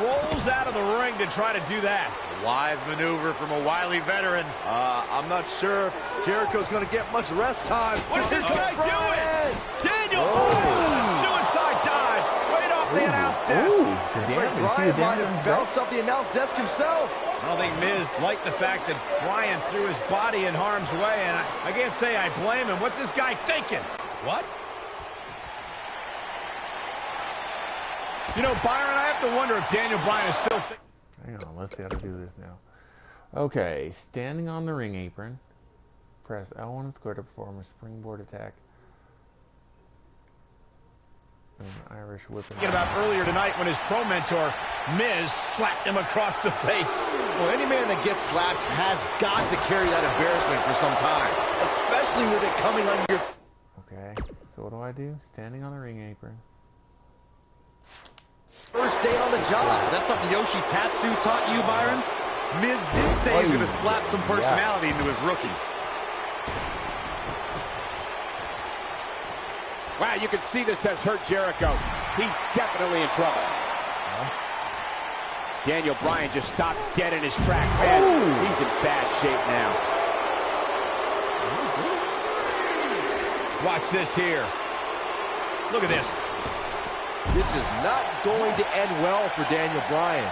rolls out of the ring to try to do that. Wise maneuver from a wily veteran. I'm not sure if Jericho's going to get much rest time. What's this guy doing? Daniel, suicide dive right off the announce desk. Bryan might have bounced off the announce desk himself. I don't think Miz liked the fact that Bryan threw his body in harm's way, and I can't say I blame him. What's this guy thinking? What? You know, Byron, I have to wonder if Daniel Bryan is still thinking. Hang on, let's see how to do this now. Okay, standing on the ring apron. Press L1 and square to perform a springboard attack. An Irish whip. Thinking about earlier tonight when his pro mentor, Miz, slapped him across the face. Well, any man that gets slapped has got to carry that embarrassment for some time, especially with it coming on your... Okay, so what do I do? Standing on the ring apron. First day on the job. Is that something Yoshi Tatsu taught you, Byron? Miz did say he's going to slap some personality into his rookie. Wow, you can see this has hurt Jericho. He's definitely in trouble. Daniel Bryan just stopped dead in his tracks, man. He's in bad shape now. Watch this here. Look at this. This is not going to end well for Daniel Bryan.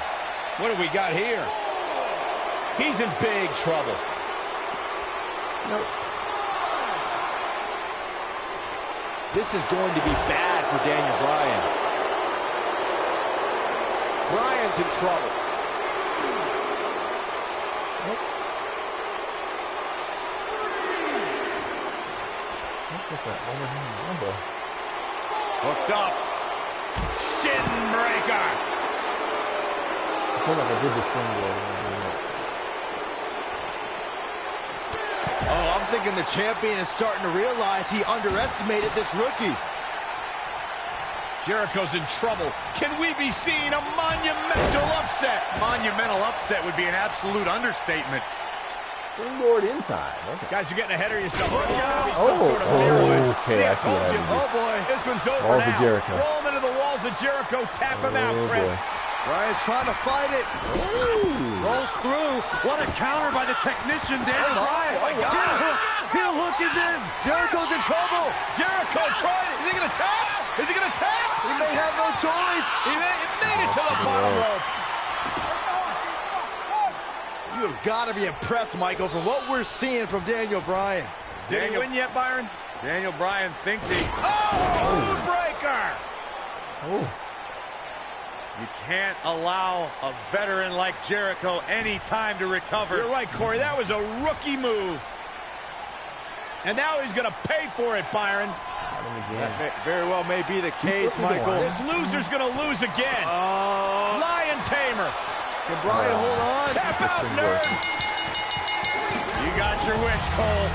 What do we got here? He's in big trouble. Nope. This is going to be bad for Daniel Bryan. Bryan's in trouble. Nope. That's just an overhand elbow. Hooked up. Shin breaker. I feel like I did the springboard. Oh, I'm thinking the champion is starting to realize he underestimated this rookie. Jericho's in trouble. Can we be seeing a monumental upset? Monumental upset would be an absolute understatement. Springboard inside. Okay. Guys, you're getting ahead of yourself. Look out. Some sort of mirror. Okay, I see what I Oh, boy. This one's over walls now. of Jericho. Roll him into the walls of Jericho. Tap him out, Chris. Boy. Bryan's trying to fight it. Rolls through. What a counter by the technician, Daniel Bryan. Oh, my God. Heel hook is in. Jericho's in trouble. Jericho tried it. Is he going to tap? Is he going to tap? He may have no choice. He made it to the bottom rope. You've got to be impressed, Michael, from what we're seeing from Daniel Bryan. Did he win yet, Byron? Daniel Bryan thinks he... Oh, breaker! Oh. You can't allow a veteran like Jericho any time to recover. You're right, Corey. That was a rookie move. And now he's going to pay for it, Byron. That very well may be the case, Michael. This loser's going to lose again. Lion Tamer. Can Bryan hold on? Tap out, nerd. You got your wish, Cole.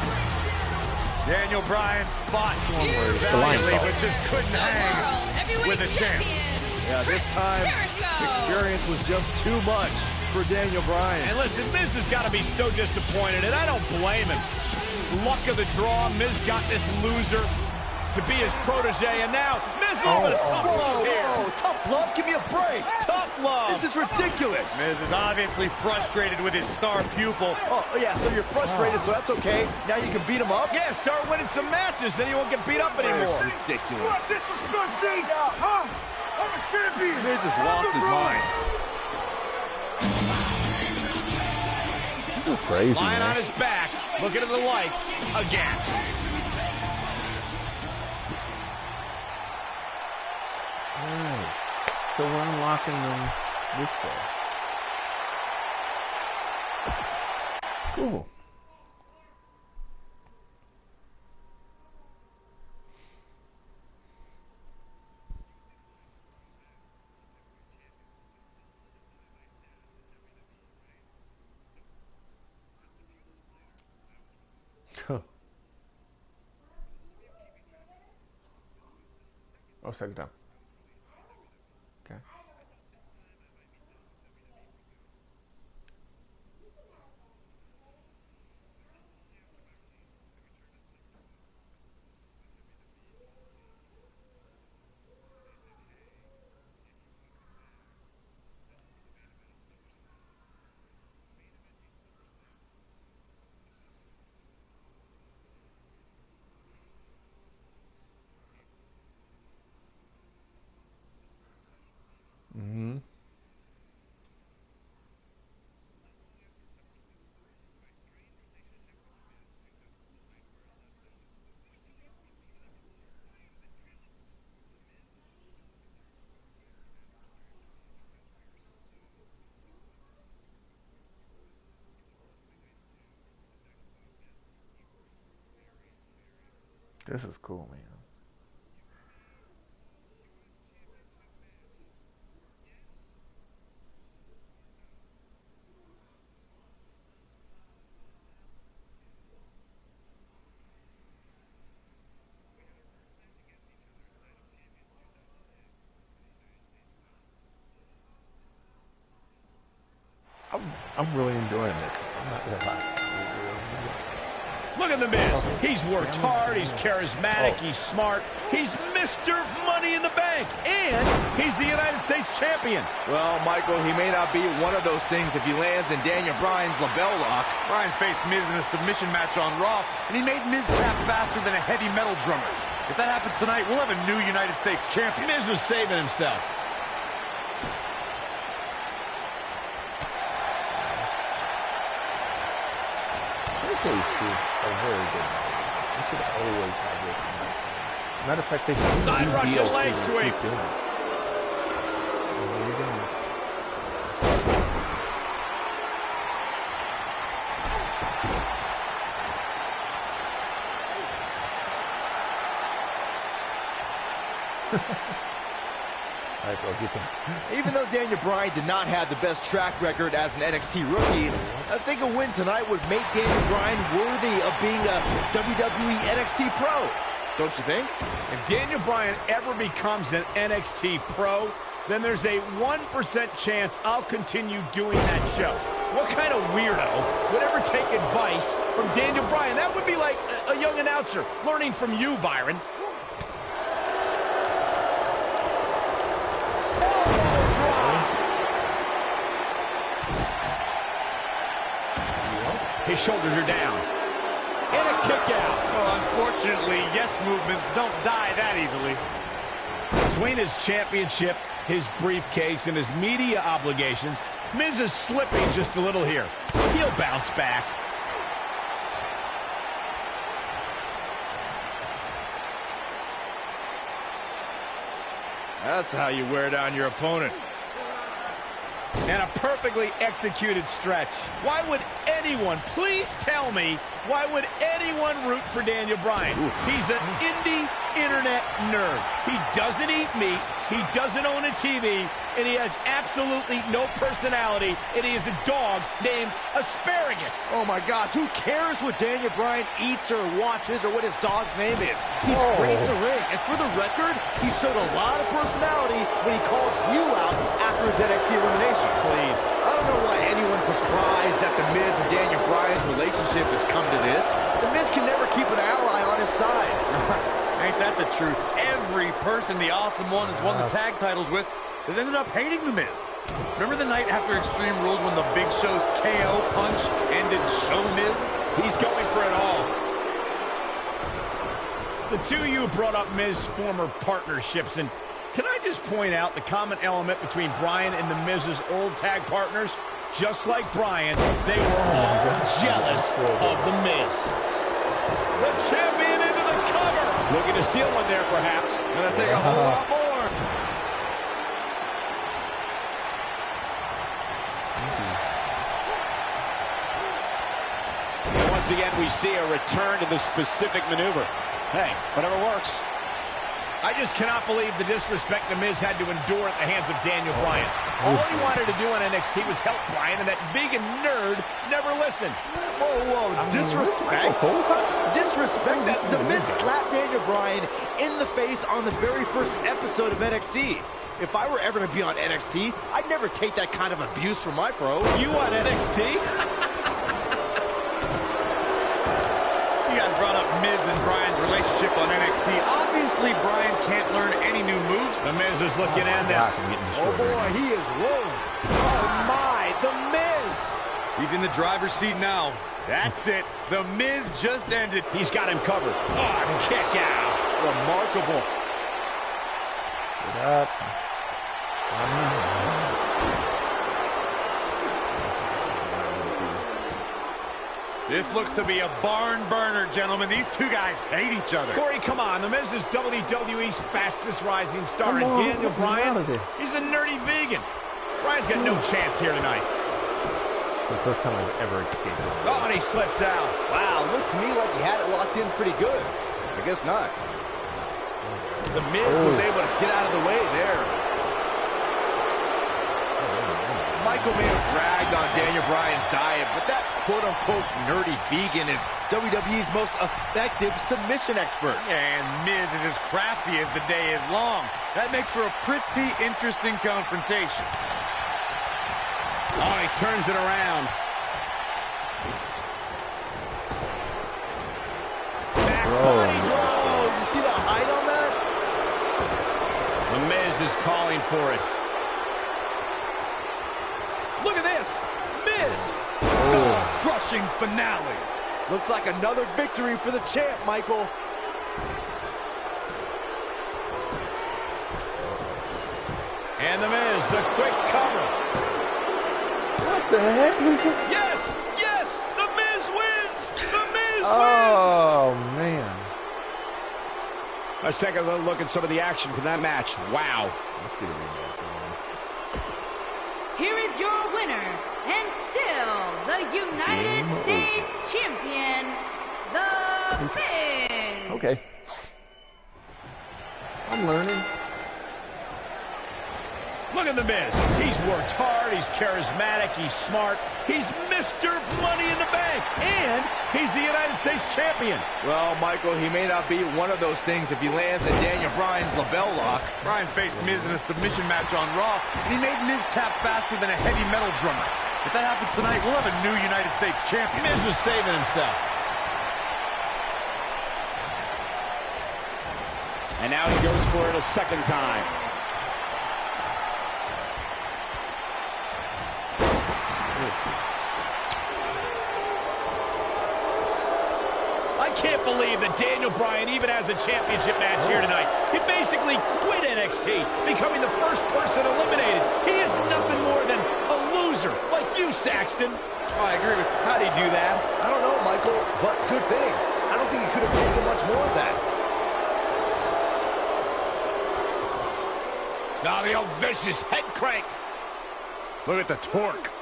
Daniel Bryan fought valiantly, but just couldn't hang with the champ. Yeah, this time, experience was just too much for Daniel Bryan. And listen, Miz has got to be so disappointed, and I don't blame him. Luck of the draw, Miz got this loser to be his protege, and now Miz a little bit of tough love here. Whoa, tough love? Give me a break. Tough love. This is ridiculous. Miz is obviously frustrated with his star pupil. Oh, yeah, so you're frustrated, so that's okay. Now you can beat him up? Yeah, start winning some matches, then you won't get beat up anymore. That's ridiculous. Disrespect me! Huh? I'm a champion! Miz has lost his mind. This is crazy, Lying man. on his back, looking at the lights again. Nice. So we're unlocking them this way. Cool. Huh. Oh, second time. Okay. Mm-hmm. This is cool, man. I'm really enjoying this. I'm not gonna lie. Look at the Miz. He's worked hard. He's charismatic. He's smart. He's Mr. Money in the Bank. And he's the United States champion. Well, Michael, he may not be one of those things if he lands in Daniel Bryan's label lock. Bryan faced Miz in a submission match on Raw, and he made Miz tap faster than a heavy metal drummer. If that happens tonight, we'll have a new United States champion. Miz was saving himself. Showcase is a very good match. You should always have this match. Matter of fact, they should Side do Russian DLC leg and sweep. keep doing it. There you go. All right, bro, get that. Even though Daniel Bryan did not have the best track record as an NXT rookie, I think a win tonight would make Daniel Bryan worthy of being a WWE NXT Pro. Don't you think? If Daniel Bryan ever becomes an NXT Pro, then there's a 1% chance I'll continue doing that show. What kind of weirdo would ever take advice from Daniel Bryan? That would be like a young announcer learning from you, Byron. His shoulders are down. And a kick out. Well, unfortunately, yes movements don't die that easily. Between his championship, his briefcase, and his media obligations, Miz is slipping just a little here. He'll bounce back. That's how you wear down your opponent. And a perfectly executed stretch. Why would anyone, please tell me, why would anyone root for Daniel Bryan? He's an indie internet nerd. He doesn't eat meat, he doesn't own a TV, and he has absolutely no personality, and he is a dog named Asparagus. Oh my gosh, who cares what Daniel Bryan eats or watches or what his dog's name is? He's great in the ring, and for the record, he showed a lot of personality when he called you out after his NXT elimination. Please. I don't know why anyone's surprised that The Miz and Daniel Bryan's relationship has come to this. The Miz can never keep an ally on his side. Ain't that the truth? Every person the Awesome One has won the tag titles with has ended up hating The Miz. Remember the night after Extreme Rules when the Big Show's KO punch ended Show Miz? He's going for it all. The two of you brought up Miz's former partnerships, and can I just point out the common element between Bryan and the Miz's old tag partners? Just like Bryan, they were all jealous of the Miz. The champion into the cover. Looking to steal one there, perhaps. Gonna take a whole lot more. And once again, we see a return to the specific maneuver. Hey, whatever works. I just cannot believe the disrespect The Miz had to endure at the hands of Daniel Bryan. All he wanted to do on NXT was help Bryan, and that vegan nerd never listened. Whoa, disrespect? Disrespect? The Miz slapped Daniel Bryan in the face on the very first episode of NXT. If I were ever to be on NXT, I'd never take that kind of abuse from my pro. You on NXT? You guys brought up Miz and Bryan's relationship on NXT. Obviously, Bryan can't learn any new moves. The Miz is looking at this. Oh boy, he is rolling. Oh my, The Miz. He's in the driver's seat now. That's it. The Miz just ended. He's got him covered. Oh, kick out. Remarkable. Get up. This looks to be a barn burner, gentlemen. These two guys hate each other. Corey, come on. The Miz is WWE's fastest rising star, and Daniel Bryan, he's a nerdy vegan. Bryan's got no chance here tonight. It's the first time I've ever escaped it. Oh, and he slips out. Wow, looked to me like he had it locked in pretty good. I guess not. The Miz was able to get out of the way there. Michael may have bragged on Daniel Bryan's diet, but that quote-unquote nerdy vegan is WWE's most effective submission expert. And Miz is as crafty as the day is long. That makes for a pretty interesting confrontation. Oh, he turns it around. Back body draw. You see the height on that? The Miz is calling for it. Look at this. Miz. Skull-crushing finale. Looks like another victory for the champ, Michael. And the Miz, the quick cover. What the heck? Yes! Yes! The Miz wins! The Miz wins! Oh, man. Let's take a little look at some of the action from that match. Wow. Let's get a rematch going. Here is your winner, and still the United States Champion, The Miz. Okay. I'm learning. Look at the Miz. He's worked hard, he's charismatic, he's smart, he's Mr. Money in the Bank, and he's the United States Champion. Well, Michael, he may not be one of those things if he lands at Daniel Bryan's label lock. Bryan faced Miz in a submission match on Raw, and he made Miz tap faster than a heavy metal drummer. If that happens tonight, we'll have a new United States champion. Miz was saving himself. And now he goes for it a second time. I can't believe that Daniel Bryan even has a championship match here tonight. He basically quit NXT, becoming the first person eliminated. He is nothing more than a loser, like you, Saxton. I agree with you. How'd he do that? I don't know, Michael, but good thing. I don't think he could have taken much more of that. Now the old vicious head crank. Look at the torque.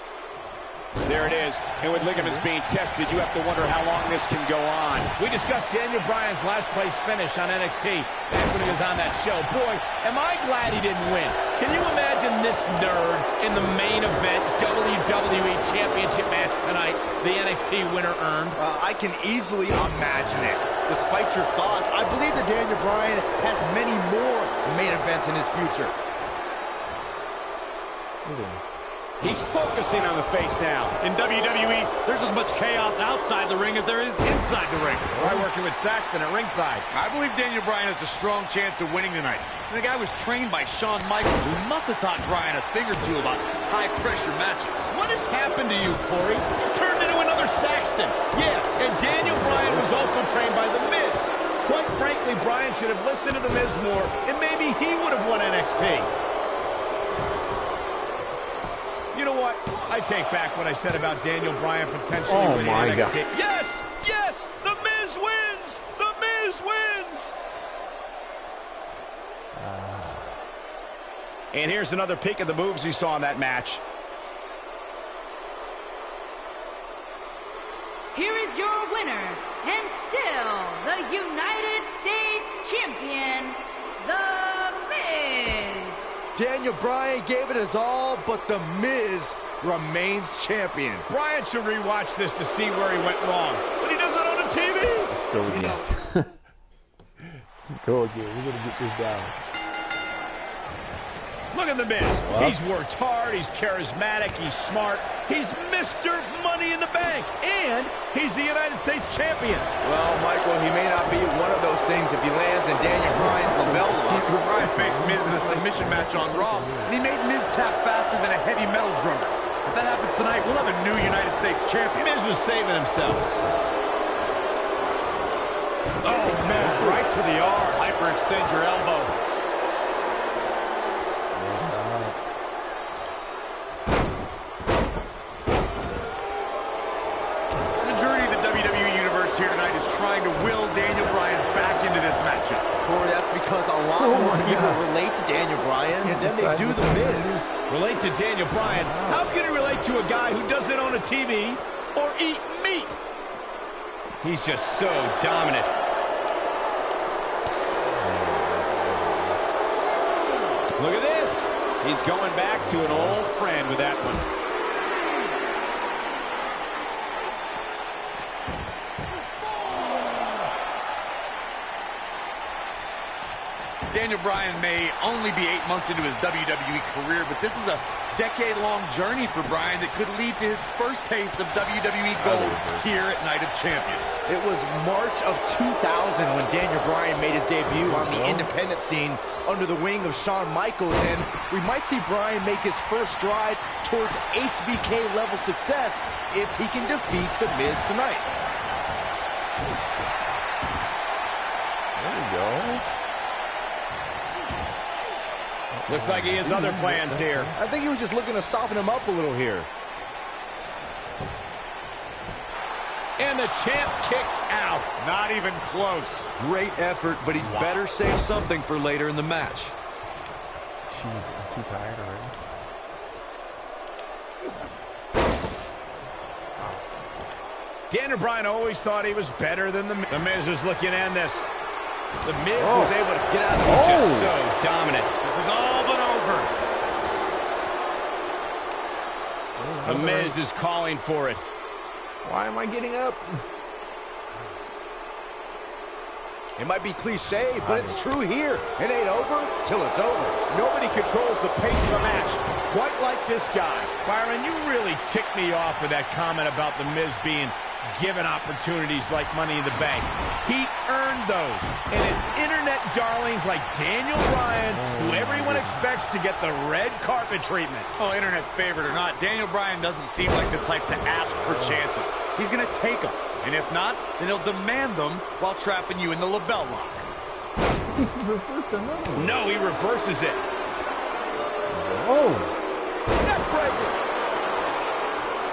There it is. And with ligaments being tested, you have to wonder how long this can go on. We discussed Daniel Bryan's last place finish on NXT back when he was on that show. Boy, am I glad he didn't win. Can you imagine this nerd in the main event WWE Championship match tonight, the NXT winner earned? I can easily imagine it. Despite your thoughts, I believe that Daniel Bryan has many more main events in his future. He's focusing on the face now. In WWE, there's as much chaos outside the ring as there is inside the ring. Try working with Saxton at ringside. I believe Daniel Bryan has a strong chance of winning tonight. The guy was trained by Shawn Michaels, who must have taught Bryan a thing or two about high-pressure matches. What has happened to you, Corey? You've turned into another Saxton. Yeah, and Daniel Bryan was also trained by The Miz. Quite frankly, Bryan should have listened to The Miz more, and maybe he would have won NXT. You know what? I take back what I said about Daniel Bryan potentially winning NXT. God. Yes! Yes! The Miz wins! The Miz wins! And here's another peek at the moves he saw in that match. Here is your winner, and still the United States Champion, The Miz. Daniel Bryan gave it his all, but The Miz remains champion. Bryan should rewatch this to see where he went wrong. But he does it on the TV. Let's go again. Let's go again. We're going to get this down. Look at The Miz. Well, he's worked hard. He's charismatic. He's smart. He's Mr. Money in the Bank. And he's the United States champion. Well, Michael, he may not be one of those things if he lands in Daniel Bryan's label lock. Bryan faced Miz in a submission match on Raw, and he made Miz tap faster than a heavy metal drummer. If that happens tonight, we'll have a new United States champion. Miz was saving himself. Oh, man, right to the arm. Hyperextend your elbow. Here tonight is trying to will Daniel Bryan back into this matchup. Corey, that's because a lot more people relate to Daniel Bryan than they do The Miz. Relate to Daniel Bryan? How can he relate to a guy who doesn't own a TV or eat meat? He's just so dominant. Look at this. He's going back to an old friend with that one. Daniel Bryan may only be 8 months into his WWE career, but this is a decade-long journey for Bryan that could lead to his first taste of WWE gold here at Night of Champions. It was March of 2000 when Daniel Bryan made his debut on the independent scene under the wing of Shawn Michaels, and we might see Bryan make his first strides towards HBK level success if he can defeat The Miz tonight. There we go. Looks like he has other plans here. I think he was just looking to soften him up a little here. And the champ kicks out. Not even close. Great effort, but he'd better save something for later in the match. Jeez, I'm too tired already. Daniel Bryan always thought he was better than The Miz. The Miz is looking to end this. The Miz was able to get out. He's just so dominant. This is all but over. The Miz is calling for it. Why am I getting up? It might be cliche, but it's true here. It ain't over till it's over. Nobody controls the pace of a match quite like this guy. Byron, you really ticked me off with that comment about The Miz being given opportunities like Money in the Bank. He earned those. And it's internet darlings like Daniel Bryan, who everyone expects to get the red carpet treatment. Oh, internet favorite or not, Daniel Bryan doesn't seem like the type to ask for chances. He's going to take them. And if not, then he'll demand them while trapping you in the label lock. No, he reverses it. Oh. Neckbreaker.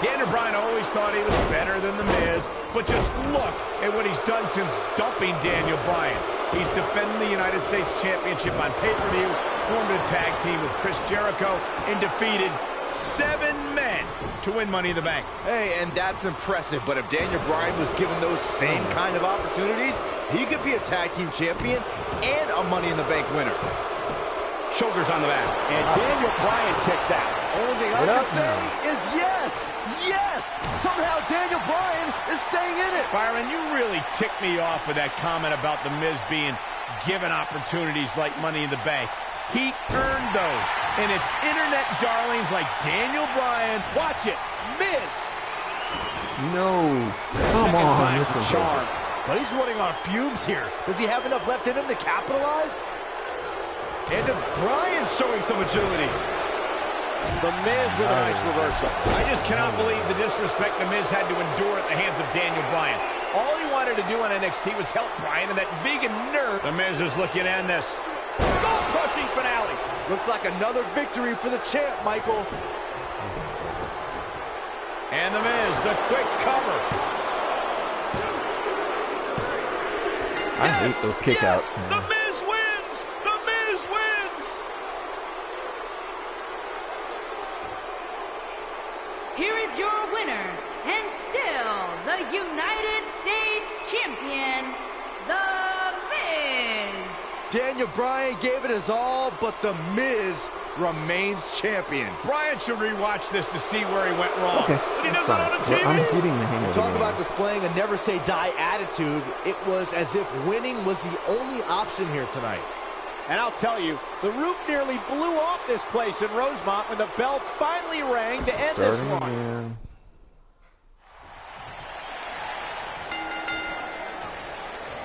Daniel Bryan always thought he was better than The Miz, but just look at what he's done since dumping Daniel Bryan. He's defending the United States Championship on pay-per-view, formed a tag team with Chris Jericho, and defeated 7 men to win Money in the Bank. Hey, and that's impressive, but if Daniel Bryan was given those same kind of opportunities, he could be a tag team champion and a Money in the Bank winner. Shoulders on the back, and Daniel Bryan kicks out. Only thing I can say is yes! Yes! Somehow Daniel Bryan is staying in it. Byron, you really ticked me off with that comment about The Miz being given opportunities like Money in the Bank. He earned those. And it's internet darlings like Daniel Bryan. Watch it. Miz. No. Come on. Time for charm. But he's running on fumes here. Does he have enough left in him to capitalize? And it's Bryan showing some agility. The Miz with a nice reversal. I just cannot believe the disrespect The Miz had to endure at the hands of Daniel Bryan. All he wanted to do on NXT was help Bryan and that vegan nerd. The Miz is looking to end this. Skull-crushing finale. Looks like another victory for the champ, Michael. And The Miz, the quick cover. I hate those kickouts. Yes, The Miz wins. The Miz wins. Here is your winner, and still the United States Champion, The Miz. Daniel Bryan gave it his all, but The Miz remains champion. Bryan should rewatch this to see where he went wrong. Okay, But he does fine. it on the TV. I'm getting the hang of it. Talk about displaying a never-say-die attitude. It was as if winning was the only option here tonight. And I'll tell you, the roof nearly blew off this place in Rosemont when the bell finally rang to end this one. Again.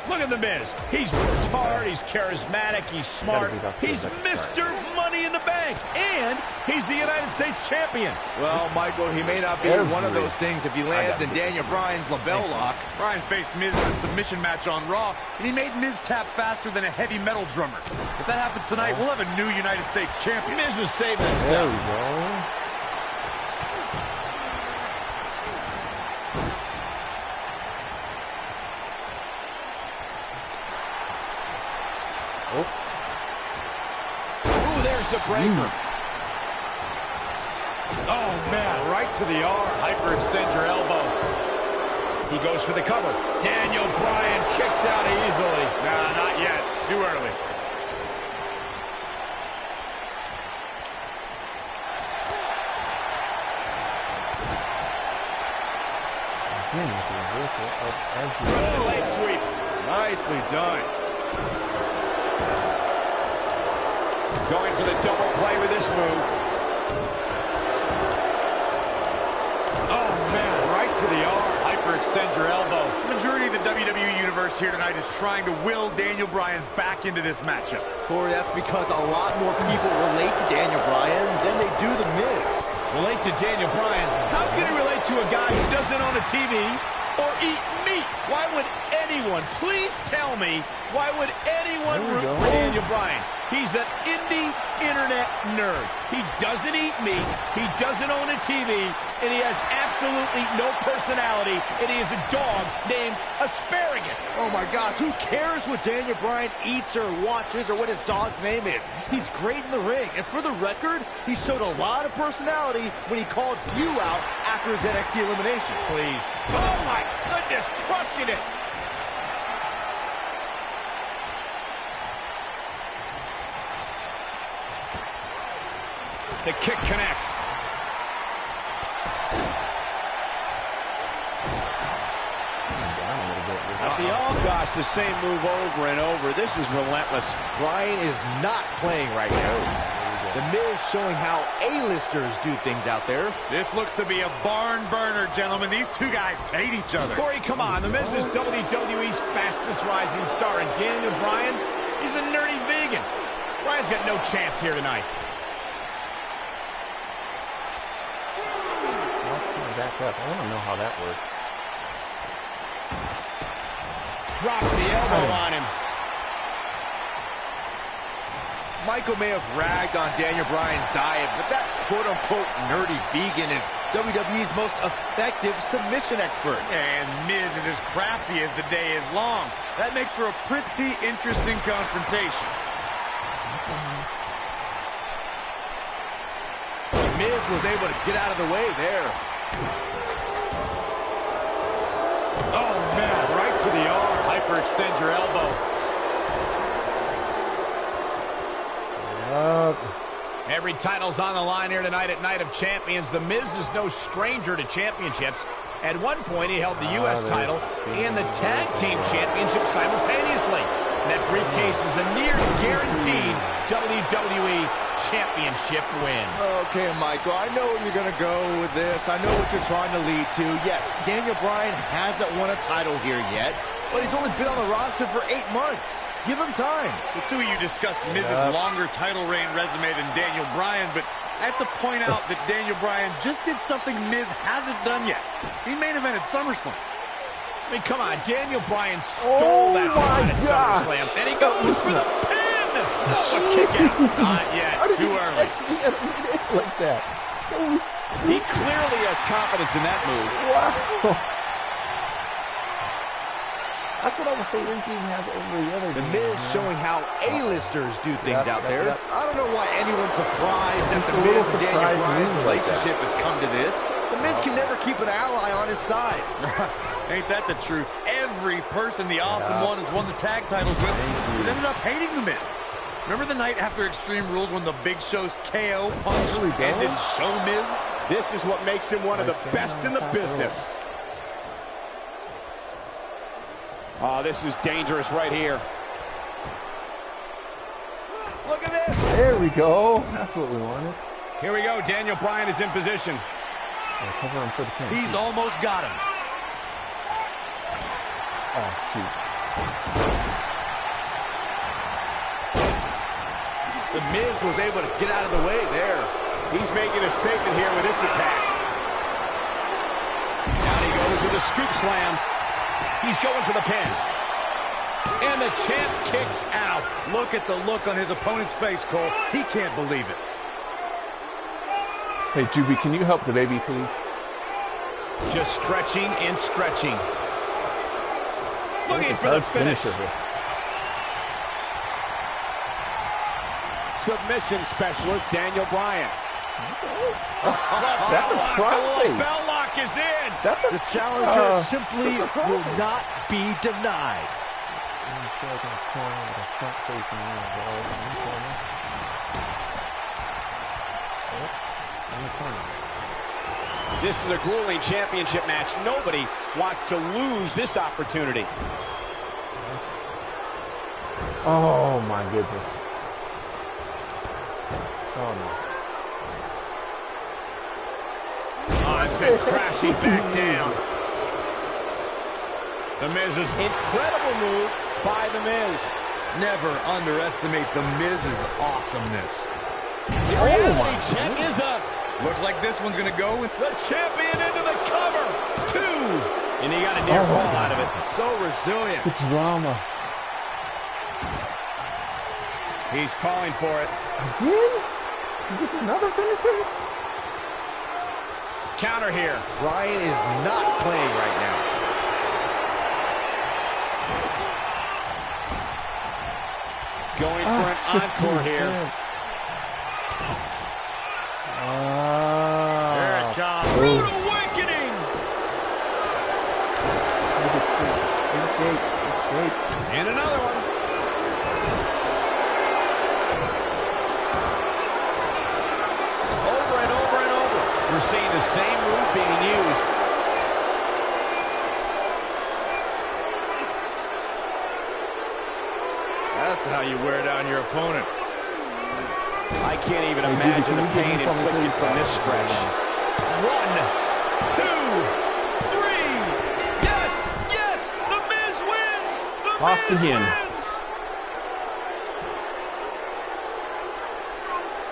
Look at The Miz. He's worked hard, he's charismatic, he's smart. He's Mr. Money in the Bank. And he's the United States Champion. Well, Michael, he may not be one of those things if he lands in Daniel Bryan's label lock. Bryan faced Miz in a submission match on Raw, and he made Miz tap faster than a heavy metal drummer. If that happens tonight, we'll have a new United States champion. Miz was saving There himself. we go. Ooh, there's the breaker. Oh, man, right to the arm. Hyperextend your elbow. He goes for the cover. Daniel Bryan kicks out easily. Nah, not yet. Too early. Leg sweep. Nicely done. Going for the double play with this move. Oh, man, right to the arm. Hyperextend your elbow. The majority of the WWE Universe here tonight is trying to will Daniel Bryan back into this matchup. Corey, that's because a lot more people relate to Daniel Bryan than they do The Miz. Relate to Daniel Bryan. How can he relate to a guy who doesn't own a TV or eat meat? Why would anyone, please tell me, why would anyone root for Daniel Bryan? He's an indie internet nerd. He doesn't eat meat, he doesn't own a TV, and he has absolutely no personality, and he is a dog named Asparagus. Oh my gosh, who cares what Daniel Bryan eats or watches or what his dog's name is? He's great in the ring, and for the record, he showed a lot of personality when he called you out after his NXT elimination. Please. Oh my goodness, crushing it. The kick connects. bit. Oh gosh, the same move over and over. This is relentless. Bryan is not playing right now. The Miz showing how A-listers do things out there. This looks to be a barn burner, gentlemen. These two guys hate each other. Corey, come on. The Miz is WWE's fastest rising star, and Daniel Bryan, he's a nerdy vegan. Bryan's got no chance here tonight. Back up. I want to know how that works. Drops the elbow on him. Michael may have ragged on Daniel Bryan's diet, but that quote-unquote nerdy vegan is WWE's most effective submission expert. And Miz is as crafty as the day is long. That makes for a pretty interesting confrontation. Miz was able to get out of the way there. Oh, man, right to the arm. Hyperextend your elbow. Every title's on the line here tonight at Night of Champions. The Miz is no stranger to championships. At one point, he held the U.S. title and the Tag Team Championship simultaneously. And that briefcase is a near guaranteed WWE Championship win. Okay, Michael, I know where you're going to go with this. I know what you're trying to lead to. Yes, Daniel Bryan hasn't won a title here yet, but he's only been on the roster for 8 months. Give him time. The two of you discussed Miz's longer title reign resume than Daniel Bryan, but I have to point out that Daniel Bryan just did something Miz hasn't done yet. He main evented SummerSlam. I mean, come on, Daniel Bryan stole that spot at SummerSlam, and he goes for the pin! Oh, a kick out. Not yet, too early. Like that. He clearly has confidence in that move. Wow. That's what I was saying. This team has over the other. The Miz showing how A-listers do things out there. I don't know why anyone's surprised that the Miz and Daniel Bryan's relationship has come to this. The Miz can never keep an ally on his side. Ain't that the truth? Every person the Awesome One has won the tag titles with has ended up hating the Miz. Remember the night after Extreme Rules when the Big Show's KO punch ended Show Miz? This is what makes him one of the best in the business. Oh, this is dangerous right here. Look at this. There we go. That's what we wanted. Here we go. Daniel Bryan is in position. Cover him for the pin. He's almost got him. Oh, shoot. The Miz was able to get out of the way there. He's making a statement here with this attack. Down he goes with a scoop slam. He's going for the pin. And the champ kicks out. Look at the look on his opponent's face, Cole. He can't believe it. Hey, Juby, can you help the baby, please? Just stretching and stretching. Looking for the finish. Submission specialist, Daniel Bryan. That's a crossface. Bell lock is in. The challenger simply will not be denied. This is a grueling championship match. Nobody wants to lose this opportunity. Oh, my goodness. Oh, no. Oh, sent crashing back down. The Miz's incredible move by The Miz. Never underestimate The Miz's awesomeness. The reality check is up. Looks like this one's going to go with the champion into the cover. 2. And he got a near fall out of it. So resilient. The drama. He's calling for it. Again? He gets another finisher? Counter here. Bryan is not playing right now. Going for an encore here. Here it comes. Rude awakening. And another one. Over and over and over. We're seeing the same move being used. That's how you wear down your opponent. I can't even imagine the pain inflicted from this stretch. 1, 2, 3. Yes, yes, The Miz wins. The Lost Miz again. wins.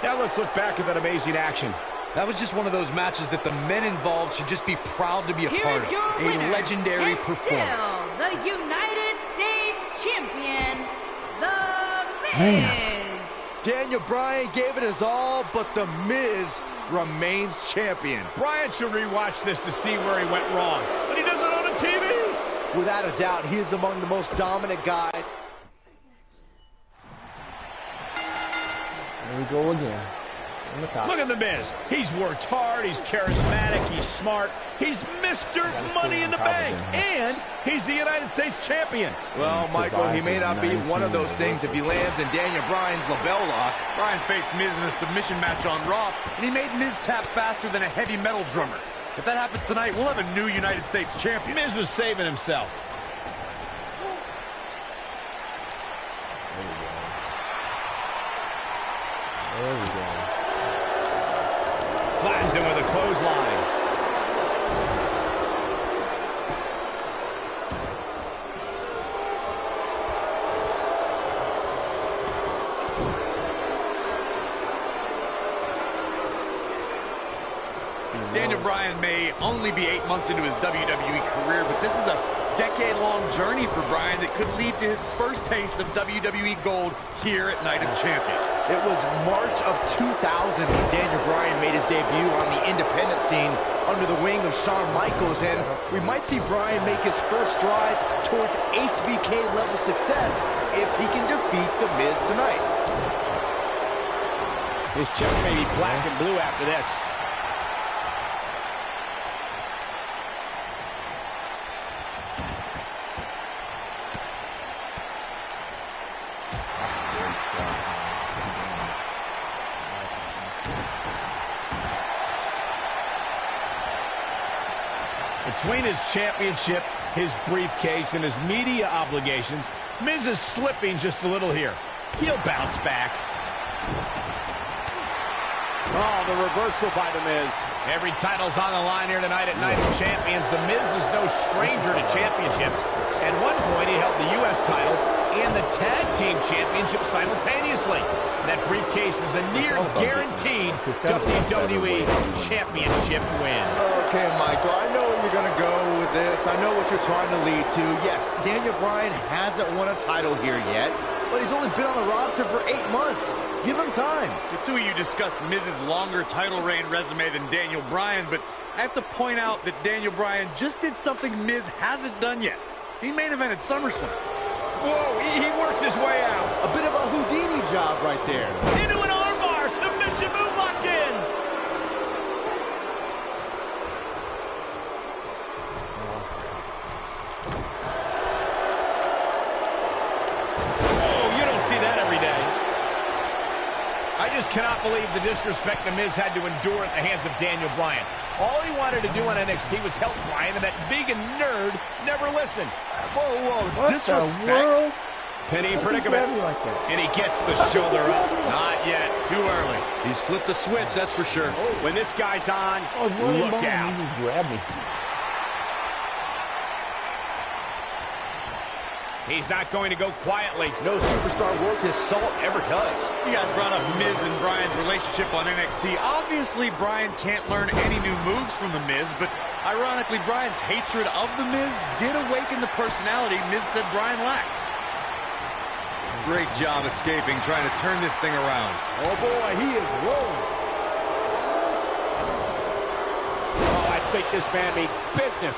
Now let's look back at that amazing action. That was just one of those matches that the men involved should just be proud to be a part of. A legendary performance. Still the United States champion, The Miz. Daniel Bryan gave it his all, but The Miz remains champion. Bryan should rewatch this to see where he went wrong, but he does it on the TV. Without a doubt, he is among the most dominant guys. There we go again. On the top. Look at The Miz. He's worked hard, he's charismatic, he's smart, he's Mr. Money in the Bank, and he's the United States champion. Well, Michael, he may not be one of those things if he lands in Daniel Bryan's label lock. Bryan faced Miz in a submission match on Raw, and he made Miz tap faster than a heavy metal drummer. If that happens tonight, we'll have a new United States champion. Miz was saving himself. There we go. Flattens him with a clothesline. Daniel Bryan may only be 8 months into his WWE career, but this is a decade-long journey for Bryan that could lead to his first taste of WWE gold here at Night of Champions. It was March of 2000 when Daniel Bryan made his debut on the independent scene under the wing of Shawn Michaels, and we might see Bryan make his first strides towards HBK-level success if he can defeat The Miz tonight. His chest may be black and blue after this. Between his championship, his briefcase, and his media obligations, Miz is slipping just a little here. He'll bounce back. Oh, the reversal by The Miz. Every title's on the line here tonight at Night of Champions. The Miz is no stranger to championships. At one point, he held the U.S. title and the Tag Team Championship simultaneously. That briefcase is a near guaranteed WWE Championship win. Okay, Michael, I know where you're going to go with this. I know what you're trying to lead to. Yes, Daniel Bryan hasn't won a title here yet, but he's only been on the roster for 8 months. Give him time. The two of you discussed Miz's longer title reign resume than Daniel Bryan, but I have to point out that Daniel Bryan just did something Miz hasn't done yet. He main evented SummerSlam. Whoa, he works his way out. A bit of a Houdini job right there. Into an armbar, submission move locked in. Oh, you don't see that every day. I just cannot believe the disrespect The Miz had to endure at the hands of Daniel Bryan. All he wanted to do on NXT was help Bryan, and that vegan nerd never listened. Whoa, What disrespect? the world? Penny predicament, and he gets the shoulder up. Not yet, too early. He's flipped the switch, that's for sure. When this guy's on, look out. He just grabbed me. He's not going to go quietly. No superstar worth his salt ever does. You guys brought up Miz and Bryan's relationship on NXT. Obviously, Bryan can't learn any new moves from The Miz, but ironically, Bryan's hatred of The Miz did awaken the personality Miz said Bryan lacked. Great job escaping, trying to turn this thing around. Oh, boy, he is rolling. Oh, I think this man means business.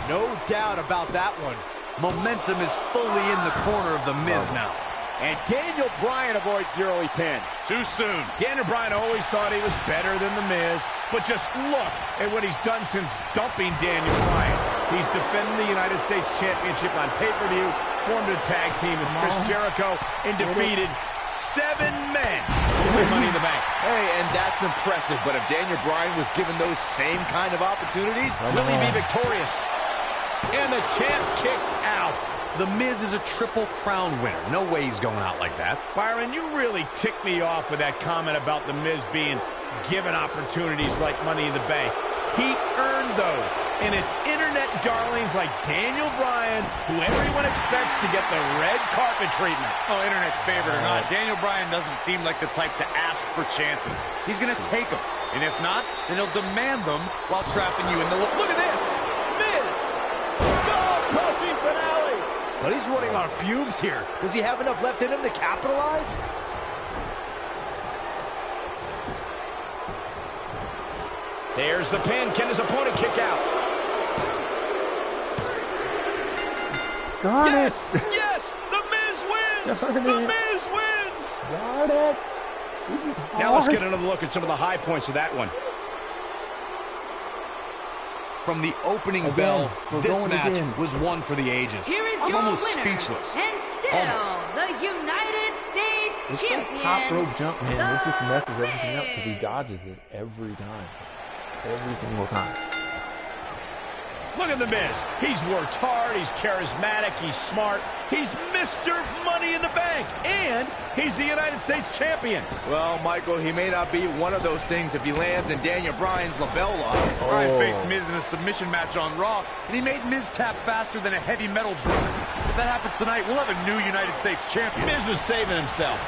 No doubt about that one. Momentum is fully in the corner of The Miz now. And Daniel Bryan avoids the early pin. Too soon. Daniel Bryan always thought he was better than The Miz, but just look at what he's done since dumping Daniel Bryan. He's defended the United States Championship on pay-per-view, formed a tag team with Chris Jericho, and defeated 7 men to win Money in the Bank. Hey, and that's impressive, but if Daniel Bryan was given those same kind of opportunities, Will he be victorious? And the champ kicks out. The Miz is a Triple Crown winner. No way he's going out like that. Byron, you really ticked me off with that comment about The Miz being given opportunities like Money in the Bank. He earned those, and it's internet darlings like Daniel Bryan who everyone expects to get the red carpet treatment. Oh, internet favorite or not, Daniel Bryan doesn't seem like the type to ask for chances. He's going to take them, and if not, then he'll demand them while trapping you in the... Look at this! Miz! Skull-crushing finale! But he's running on fumes here. Does he have enough left in him to capitalize? There's the pin. Can his opponent kick out? Darn yes! it! Yes! The Miz wins! Darn the it. Miz wins! Darn it! Now let's get another look at some of the high points of that one. From the opening bell, this match was one for the ages. Here is I'm your almost winner, speechless. and still Almost. the United States It's champion. that top rope jump, man. It just messes everything up because he dodges it every time. Every single time. Look at The Miz. He's worked hard. He's charismatic. He's smart. He's Mr. Money in the Bank. And he's the United States champion. Well, Michael, he may not be one of those things if he lands in Daniel Bryan's label lock. Bryan faced Miz in a submission match on Raw, and he made Miz tap faster than a heavy metal drummer. If that happens tonight, we'll have a new United States champion. Miz was saving himself.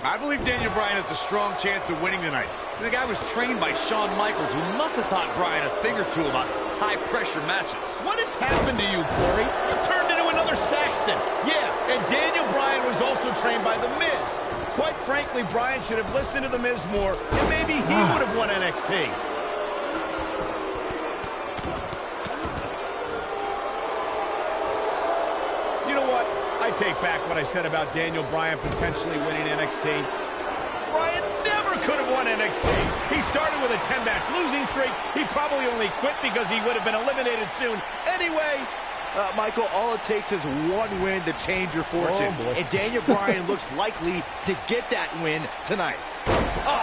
I believe Daniel Bryan has a strong chance of winning tonight. And the guy was trained by Shawn Michaels, who must have taught Bryan a thing or two about high-pressure matches. What has happened to you, Corey? You've turned into another Saxton. Yeah, and Daniel Bryan was also trained by The Miz. Quite frankly, Bryan should have listened to The Miz more, and maybe he would have won NXT. You know what? I take back what I said about Daniel Bryan potentially winning NXT. Bryan never could have won NXT. He started with a 10-match losing streak. He probably only quit because he would have been eliminated soon. Anyway, Michael, all it takes is one win to change your fortune. And Daniel Bryan looks likely to get that win tonight.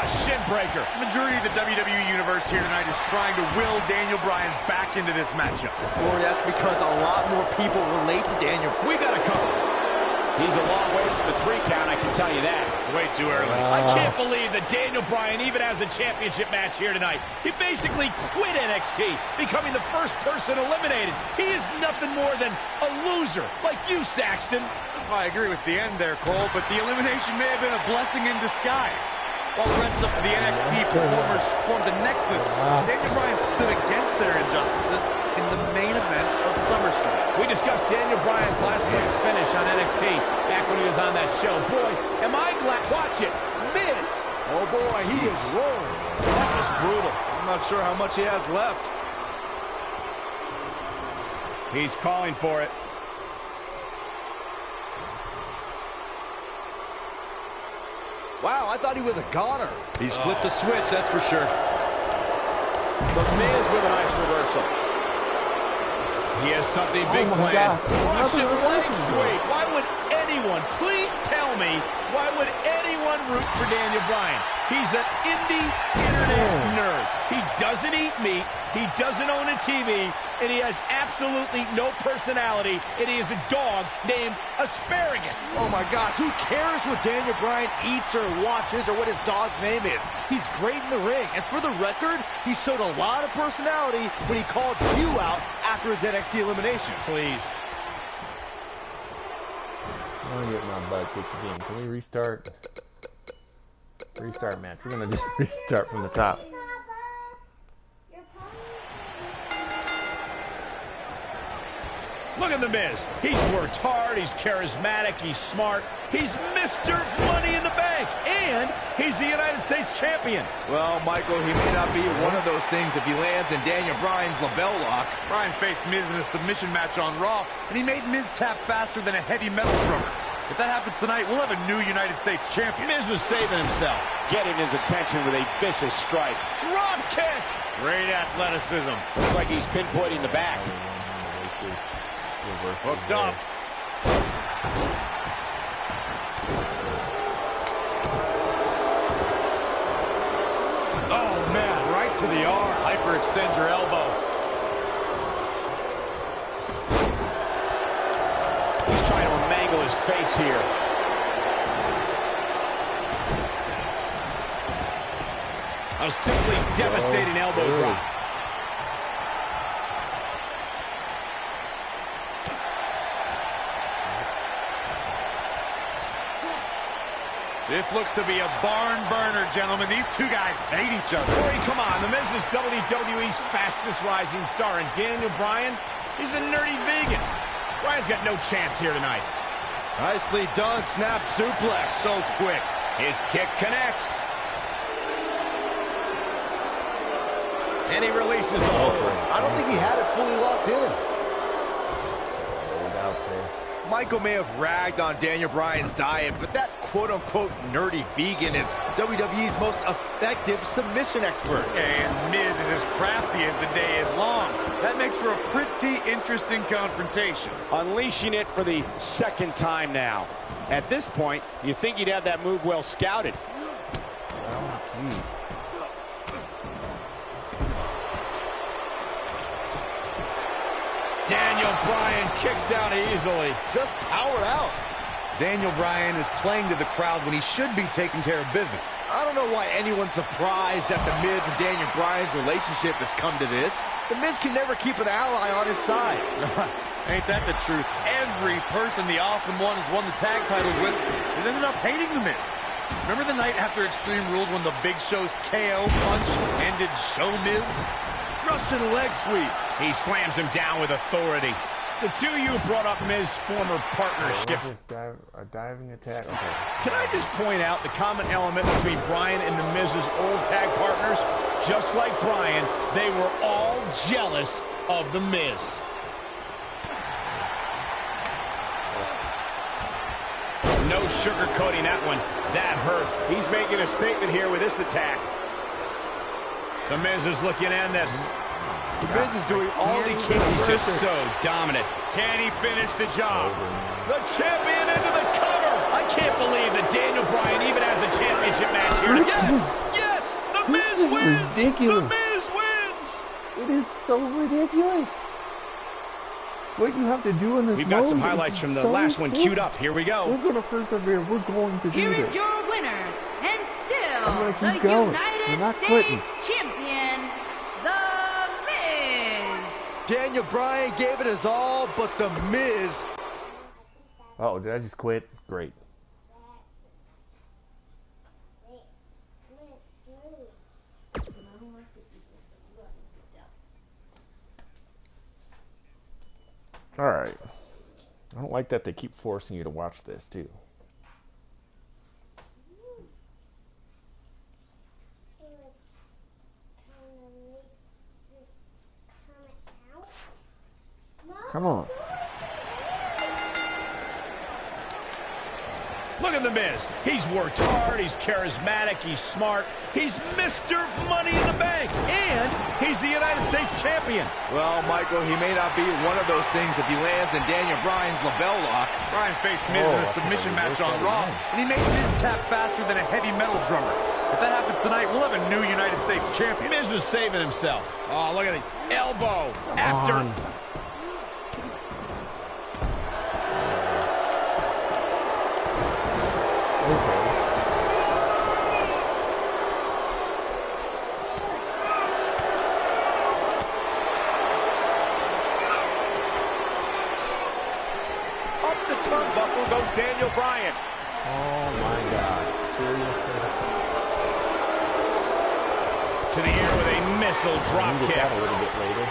shin breaker. The majority of the WWE Universe here tonight is trying to will Daniel Bryan back into this matchup. Corey, that's because a lot more people relate to Daniel. We got to cover. He's a long way from the 3 count, I can tell you that. It's way too early. I can't believe that Daniel Bryan even has a championship match here tonight. He basically quit NXT, becoming the first person eliminated. He is nothing more than a loser, like you, Saxton. Well, I agree with the end there, Cole, but the elimination may have been a blessing in disguise. While the rest of the NXT performers formed a nexus, Daniel Bryan stood against their injustices in the main event of SummerSlam. We discussed Daniel Bryan's last place finish on NXT back when he was on that show. Boy, am I glad. Watch it. Miz. Oh, boy, he is rolling. That was brutal. I'm not sure how much he has left. He's calling for it. Wow, I thought he was a goner. He's flipped the switch, that's for sure. The Miz with a nice reversal. He has something big planned. Russian leg sweep. Why would anyone, please tell me, why would anyone root for Daniel Bryan? He's an indie internet nerd. He doesn't eat meat. He doesn't own a TV. And he has absolutely no personality. And he is a dog named Asparagus. Oh, my gosh. Who cares what Daniel Bryan eats or watches or what his dog's name is? He's great in the ring. And for the record, he showed a lot of personality when he called you out after his NXT elimination. Please. I'm gonna get my butt kicked again. Can we restart? Restart match. We're gonna just restart from the top. Look at The Miz. He's worked hard. He's charismatic. He's smart. He's Mr. Money in the Bank. And he's the United States champion. Well, Michael, he may not be one of those things if he lands in Daniel Bryan's label lock. Bryan faced Miz in a submission match on Raw, and he made Miz tap faster than a heavy metal drummer. If that happens tonight, we'll have a new United States champion. Miz was saving himself. Getting his attention with a vicious strike. Drop kick. Great athleticism. Looks like he's pinpointing the back. Hooked up. Oh, man, right to the arm. Hyperextend your elbow. He's trying to mangle his face here. A simply devastating elbow drop. This looks to be a barn burner, gentlemen. These two guys hate each other. Corey, come on. The Miz is WWE's fastest rising star, and Daniel Bryan, he's a nerdy vegan. Bryan's got no chance here tonight. Nicely done. Snap suplex. So quick. His kick connects. And he releases the hold. I don't think he had it fully locked in. Michael may have ragged on Daniel Bryan's diet, but that quote-unquote nerdy vegan is WWE's most effective submission expert. And Miz is as crafty as the day is long. That makes for a pretty interesting confrontation. Unleashing it for the second time now. At this point, you think he'd have that move well scouted. Daniel Bryan kicks out easily. Just powered out. Daniel Bryan is playing to the crowd when he should be taking care of business. I don't know why anyone's surprised that the Miz and Daniel Bryan's relationship has come to this. The Miz can never keep an ally on his side. Ain't that the truth? Every person the Awesome One has won the tag titles with has ended up hating the Miz. Remember the night after Extreme Rules when the Big Show's KO punch ended Show Miz? Russian leg sweep. He slams him down with authority. The two of you brought up Miz's former partnership. A diving attack. Okay. Can I just point out the common element between Bryan and the Miz's old tag partners? Just like Bryan, they were all jealous of the Miz. No sugarcoating that one. That hurt. He's making a statement here with this attack. The Miz is looking at this. The Miz is doing all he can. He's just so dominant. Can he finish the job? The champion into the cover. I can't believe that Daniel Bryan even has a championship match here. Yes, the Miz wins. Ridiculous. The Miz wins. It is so ridiculous. What you have to do in this We've got some highlights from the last one queued up. Here we go. We're going to persevere. We're going to do Here this. is your winner, and still keep the going. United States champion, The Miz. Daniel Bryan gave it his all, but The Miz... Oh, did I just quit? Great. Alright. I don't like that they keep forcing you to watch this, too. Come on. Look at the Miz. He's worked hard. He's charismatic. He's smart. He's Mr. Money in the Bank. And he's the United States champion. Well, Michael, he may not be one of those things if he lands in Daniel Bryan's label lock. Bryan faced Miz in a submission match on Raw, and he made Miz tap faster than a heavy metal drummer. If that happens tonight, we'll have a new United States champion. Miz was saving himself. Oh, look at the elbow. After... Turnbuckle goes Daniel Bryan. Oh my God. Seriously? To the air with a missile drop kick. That a little bit later.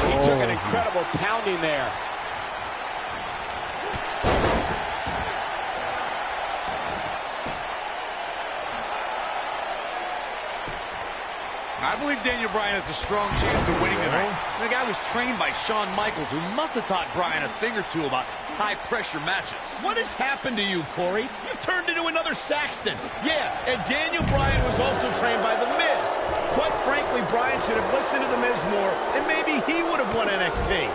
He took an incredible pounding there. I believe Daniel Bryan has a strong chance of winning tonight. The guy was trained by Shawn Michaels, who must have taught Bryan a thing or two about high-pressure matches. What has happened to you, Corey? You've turned into another Saxton. Yeah, and Daniel Bryan was also trained by The Miz. Quite frankly, Bryan should have listened to The Miz more, and maybe he would have won NXT. NXT.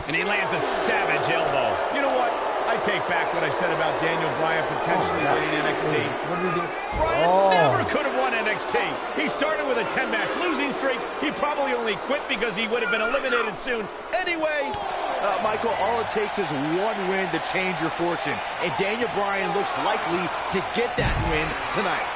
And he lands a savage elbow. You know what? I take back what I said about Daniel Bryan potentially winning NXT. What did he do? Bryan never could have won NXT. He started with a 10-match losing streak. He probably only quit because he would have been eliminated soon. Anyway, Michael, all it takes is one win to change your fortune. And Daniel Bryan looks likely to get that win tonight.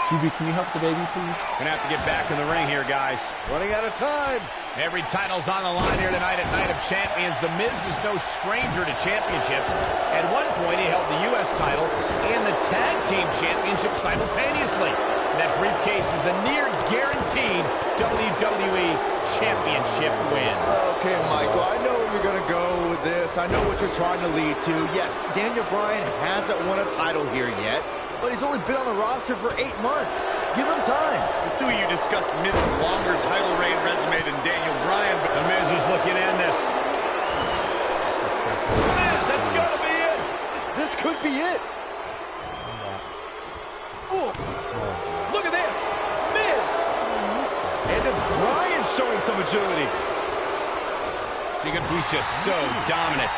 Chibi, can you help the baby, please? Gonna have to get back in the ring here, guys. Running out of time. Every title's on the line here tonight at Night of Champions. The Miz is no stranger to championships. At one point, he held the U.S. title and the Tag Team Championship simultaneously. That briefcase is a near guaranteed WWE Championship win. Okay, Michael, I know where you're going to go with this. I know what you're trying to lead to. Yes, Daniel Bryan hasn't won a title here yet, but he's only been on the roster for 8 months. Give him time. The two of you discussed Miz's longer title reign resume than Daniel Bryan, but The Miz is looking in this. Miz, that's got to be it. This could be it. Oh, look at this. Miz. And it's Bryan showing some agility. He's just so dominant.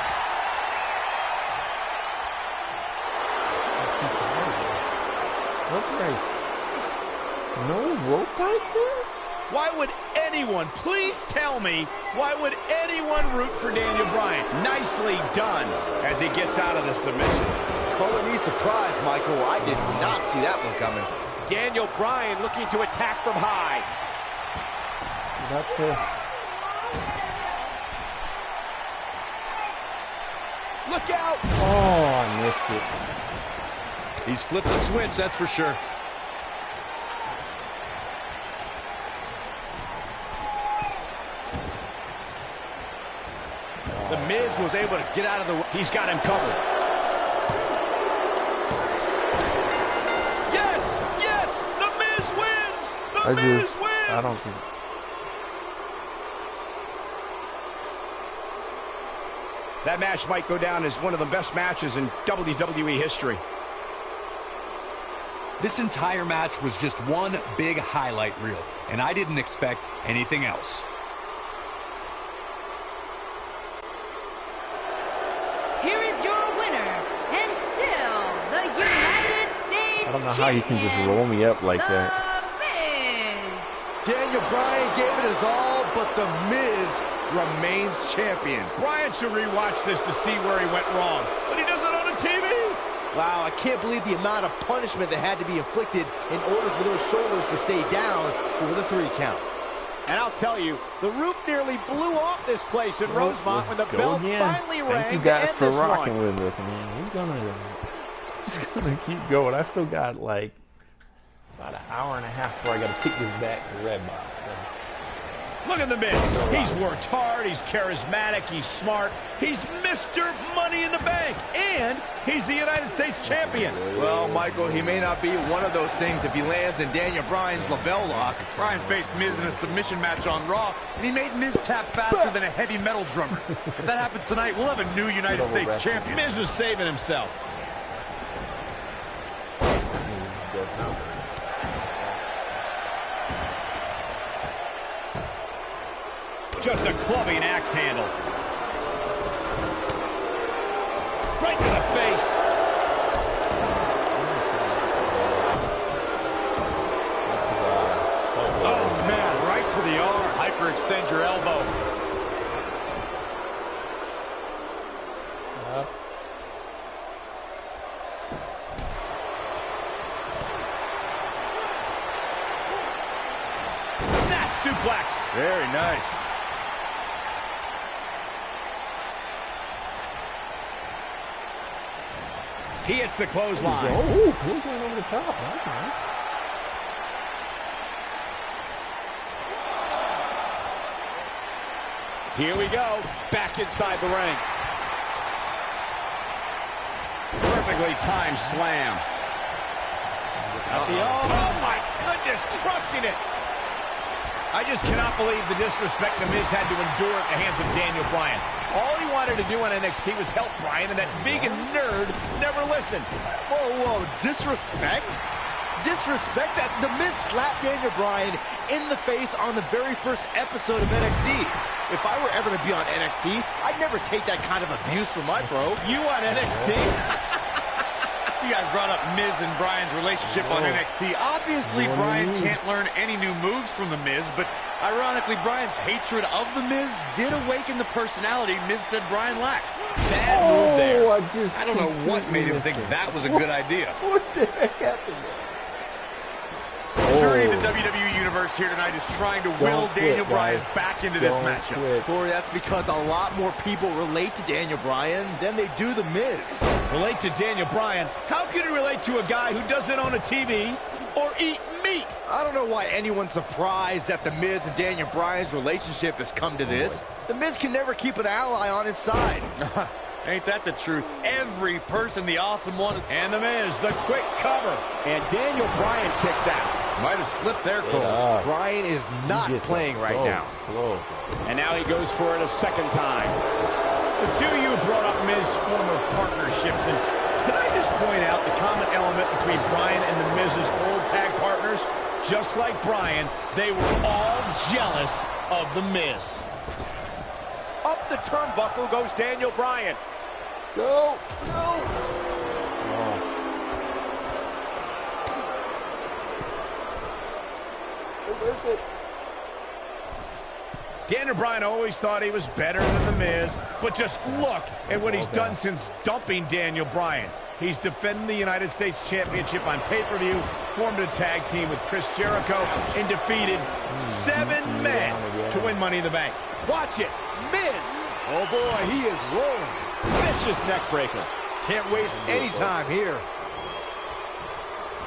No rope right there? Why would anyone, please tell me, why would anyone root for Daniel Bryan? Nicely done as he gets out of the submission. Calling me surprised, Michael. I did not see that one coming. Daniel Bryan looking to attack from high. That's it. Look out! Oh, I missed it. He's flipped the switch, that's for sure. The Miz was able to get out of the way. He's got him covered. Yes! Yes! The Miz wins! The Miz wins! I don't think... That match might go down as one of the best matches in WWE history. This entire match was just one big highlight reel, and I didn't expect anything else. Here is your winner, and still the United States I don't know how you can just roll me up like that. The Miz. Daniel Bryan gave it his all, but The Miz remains champion. Bryan should rewatch this to see where he went wrong, but he does it on the TV. Wow, I can't believe the amount of punishment that had to be inflicted in order for those shoulders to stay down for the 3 count. And I'll tell you, the roof nearly blew off this place in Rosemont when the bell finally rang. Thank you guys for rocking one. with us, man. We're gonna keep going. I still got like about an hour and a half before I gotta take this back to Red Box. So. Look at the Miz. He's worked hard. He's charismatic. He's smart. He's Mr. Money in the Bank. And he's the United States champion. Well, Michael, he may not be one of those things if he lands in Daniel Bryan's label lock. Bryan faced Miz in a submission match on Raw, and he made Miz tap faster than a heavy metal drummer. If that happens tonight, we'll have a new United States champion. Miz was saving himself. Just a clubbing axe handle. Right to the face. Oh, man, right to the arm. Hyperextend your elbow. Snap suplex. Very nice. He hits the clothesline. Oh, clothesline over the top. That's nice. Here we go, back inside the ring. Perfectly timed slam. Oh my goodness, crushing it. I just cannot believe the disrespect the Miz had to endure at the hands of Daniel Bryan. All he wanted to do on NXT was help Bryan, and that vegan nerd never listened. Whoa, disrespect? Disrespect that The Miz slapped Daniel Bryan in the face on the very first episode of NXT. If I were ever to be on NXT, I'd never take that kind of abuse from my bro. You on NXT? You guys brought up Miz and Bryan's relationship on NXT. Obviously, Bryan can't learn any new moves from The Miz, but ironically, Bryan's hatred of The Miz did awaken the personality Miz said Bryan lacked. Bad move there. I don't know what made him think that was a good idea. What the heck happened? The journey of the WWE Universe here tonight is trying to will Daniel Bryan back into this matchup. Corey, that's because a lot more people relate to Daniel Bryan than they do The Miz. Relate to Daniel Bryan? How can he relate to a guy who doesn't own a TV or eat meat? I don't know why anyone's surprised that The Miz and Daniel Bryan's relationship has come to this. The Miz can never keep an ally on his side. Ain't that the truth? Every person the Awesome One. And The Miz, the quick cover. And Daniel Bryan kicks out. Might have slipped there, Cole. Bryan is not playing right now. And now he goes for it a second time. The two of you brought up Miz's former partnerships. And can I just point out the common element between Bryan and The Miz's old tag partners? Just like Bryan, they were all jealous of The Miz. Up the turnbuckle goes Daniel Bryan. Go! Daniel Bryan always thought he was better than The Miz, but just look at what he's done since dumping Daniel Bryan. He's defending the United States Championship on pay-per-view, formed a tag team with Chris Jericho, and defeated 7 men to win Money in the Bank. Watch it, Miz. Oh boy, he is rolling. Vicious neck breaker. Can't waste any time here.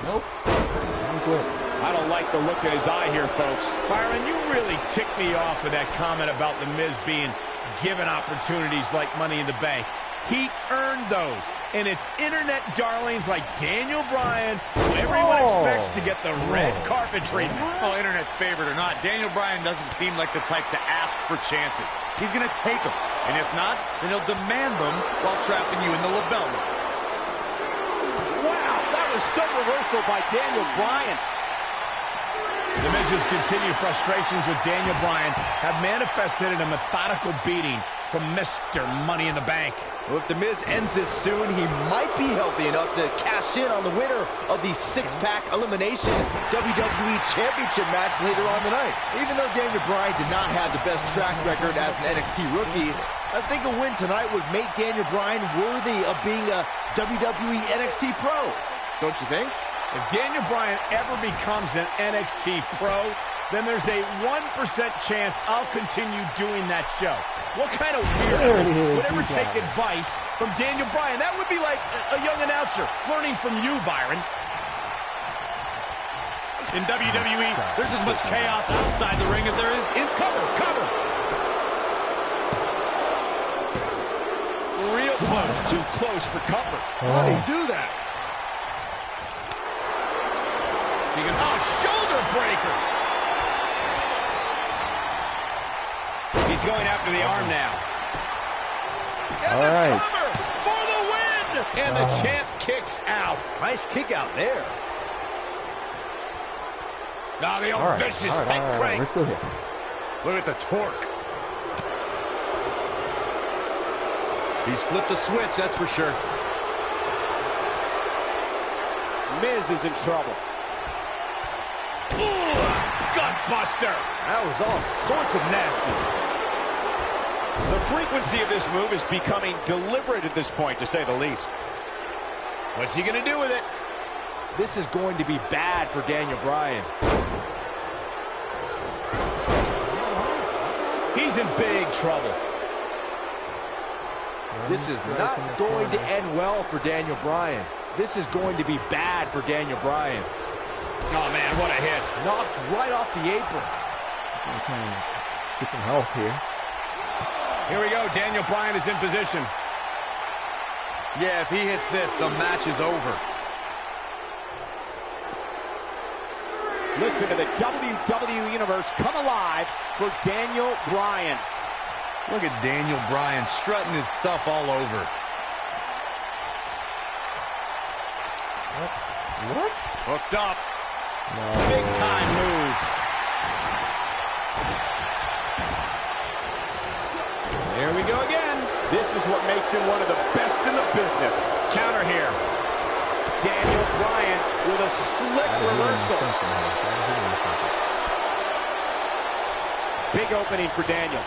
Nope. I'm good. I don't like the look in his eye here, folks. Byron, you really ticked me off with that comment about The Miz being given opportunities like Money in the Bank. He earned those. And it's internet darlings like Daniel Bryan who everyone expects to get the red carpet treatment. Oh, internet favorite or not, Daniel Bryan doesn't seem like the type to ask for chances. He's going to take them. And if not, then he'll demand them while trapping you in the label lock. Wow, that was some reversal by Daniel Bryan. The Miz's continued frustrations with Daniel Bryan have manifested in a methodical beating from Mr. Money in the Bank. Well, if The Miz ends this soon, he might be healthy enough to cash in on the winner of the six-pack elimination WWE Championship match later on tonight. Even though Daniel Bryan did not have the best track record as an NXT rookie, I think a win tonight would make Daniel Bryan worthy of being a WWE NXT Pro. Don't you think? If Daniel Bryan ever becomes an NXT Pro, then there's a 1% chance I'll continue doing that show. What kind of weirdo would ever take advice from Daniel Bryan? That would be like a young announcer learning from you, Byron. In WWE, there's as much chaos outside the ring as there is in cover. Real close, too close for cover. How did he do that? Shoulder breaker. He's going after the arm now. And the cover for the win. And the champ kicks out. Nice kick out there. Now the old vicious head crank. We're still here. Look at the torque. He's flipped the switch, that's for sure. Miz is in trouble. Gutbuster. That was all sorts of nasty. The frequency of this move is becoming deliberate at this point, to say the least. What's he going to do with it? This is going to be bad for Daniel Bryan. He's in big trouble. This is not going to end well for Daniel Bryan. This is going to be bad for Daniel Bryan. Oh, man, what a hit. Knocked right off the apron. I'm trying to get some health here. Here we go. Daniel Bryan is in position. Yeah, if he hits this, the match is over. Listen to the WWE Universe come alive for Daniel Bryan. Look at Daniel Bryan strutting his stuff all over. What? Hooked up. No. Big time move. There we go again. This is what makes him one of the best in the business. Counter here. Daniel Bryan with a slick reversal. Big opening for Daniel.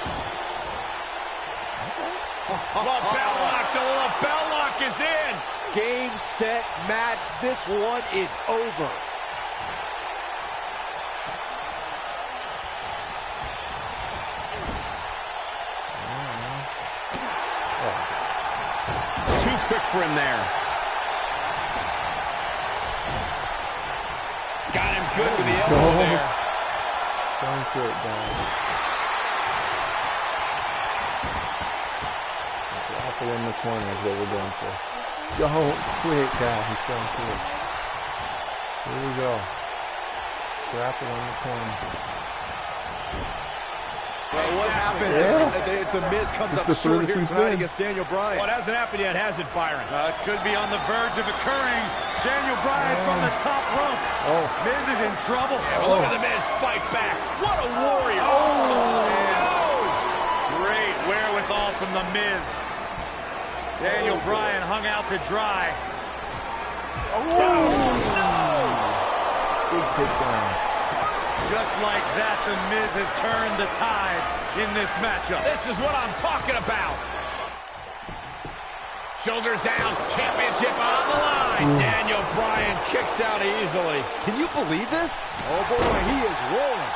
Bell lock. The little bell lock is in. Game, set, match. This one is over. Too quick for him there. Got him good with the elbow there. Don't quit, guys. Apple in the corner is what we're going for. Don't quit, guys. Don't quit. Here we go. Grapple in the corner. Well, what happens if the Miz comes up short here tonight against Daniel Bryan? Well, it hasn't happened yet, has it, Byron? It could be on the verge of occurring. Daniel Bryan from the top rope. Oh. Miz is in trouble. Yeah, but look at the Miz fight back. What a warrior. Great wherewithal from the Miz. Daniel Bryan hung out to dry. Big takedown. Just like that, the Miz has turned the tides in this matchup. This is what I'm talking about. Shoulders down, championship on the line. Daniel Bryan kicks out easily. Can you believe this? Oh boy, he is rolling.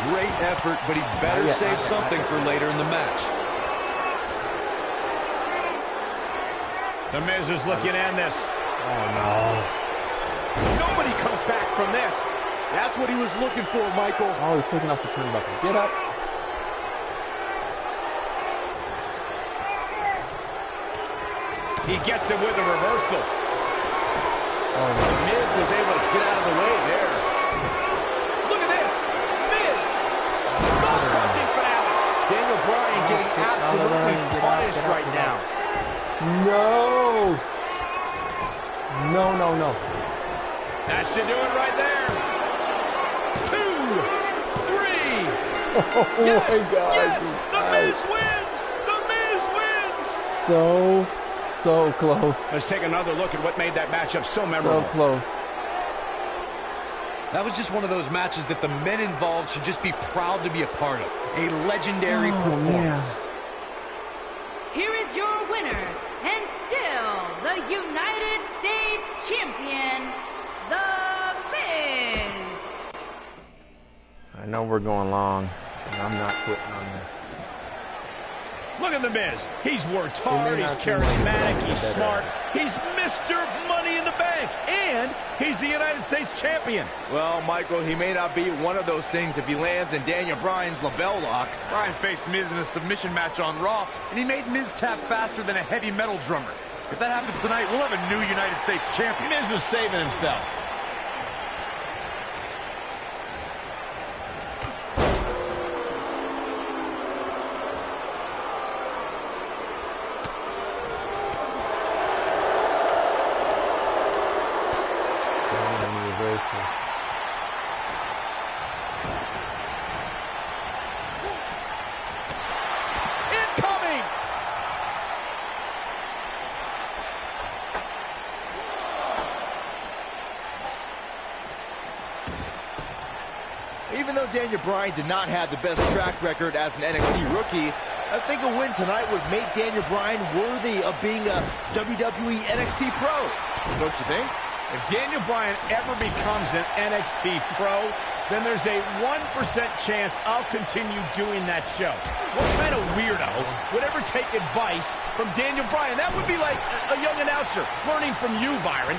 Great effort, but he better save something for later in the match. The Miz is looking to end this. Oh, no. Nobody comes back from this. That's what he was looking for, Michael. Oh, he's taking off the turnbuckle. Get up. He gets it with a reversal. Oh, no. Miz was able to get out of the way there. Look at this. Miz. Skull-crushing finale. Daniel Bryan getting absolutely punished right now. No. No. That should do it right there. 2, 3. Oh, Yes, my God. yes, the Miz wins. The Miz wins. So close. Let's take another look at what made that matchup so memorable. So close. That was just one of those matches that the men involved should just be proud to be a part of. A legendary performance. Here is your winner, and still the United States Champion, The Miz. I know we're going long, and I'm not quitting on this. Look at the Miz. He's worked hard, he's charismatic, he's smart. He's Mr. Money in the Bank, and he's the United States Champion. Well, Michael, he may not be one of those things if he lands in Daniel Bryan's label lock. Bryan faced Miz in a submission match on Raw, and he made Miz tap faster than a heavy metal drummer. If that happens tonight, we'll have a new United States champion. Miz is saving himself. Incoming! Even though Daniel Bryan did not have the best track record as an NXT rookie, I think a win tonight would make Daniel Bryan worthy of being a WWE NXT Pro. Don't you think? If Daniel Bryan ever becomes an NXT Pro, then there's a 1% chance I'll continue doing that show. What kind of weirdo would ever take advice from Daniel Bryan? That would be like a young announcer learning from you, Byron.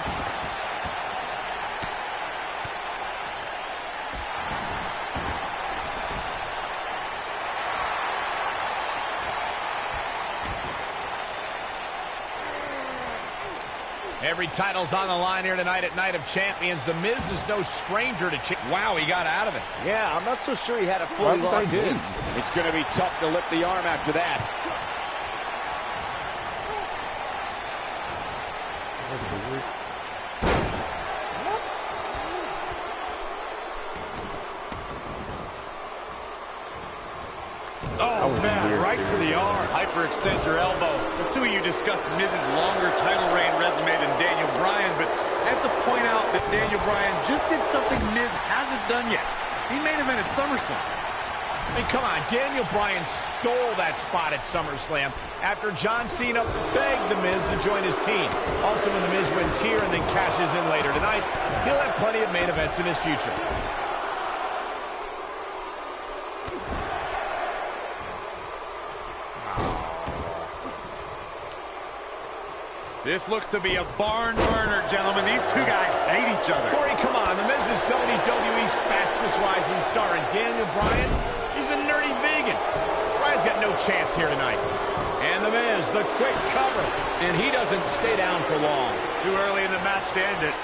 Every title's on the line here tonight at Night of Champions. The Miz is no stranger to Wow, he got out of it. Yeah, I'm not so sure he had it fully locked in. It's going to be tough to lift the arm after that. Oh, man, right to the arm. Hyperextend your elbow. The two of you discussed Miz's longer title reign resume than Daniel Bryan, but I have to point out that Daniel Bryan just did something Miz hasn't done yet. He main evented SummerSlam. I mean, come on, Daniel Bryan stole that spot at SummerSlam after John Cena begged The Miz to join his team. Also, when The Miz wins here and then cashes in later tonight, he'll have plenty of main events in his future. This looks to be a barn burner, gentlemen. These two guys hate each other. Corey, come on. The Miz is WWE's fastest rising star, and Daniel Bryan, he's a nerdy vegan. Bryan's got no chance here tonight. And The Miz, the quick cover. And he doesn't stay down for long. Too early in the match to end it.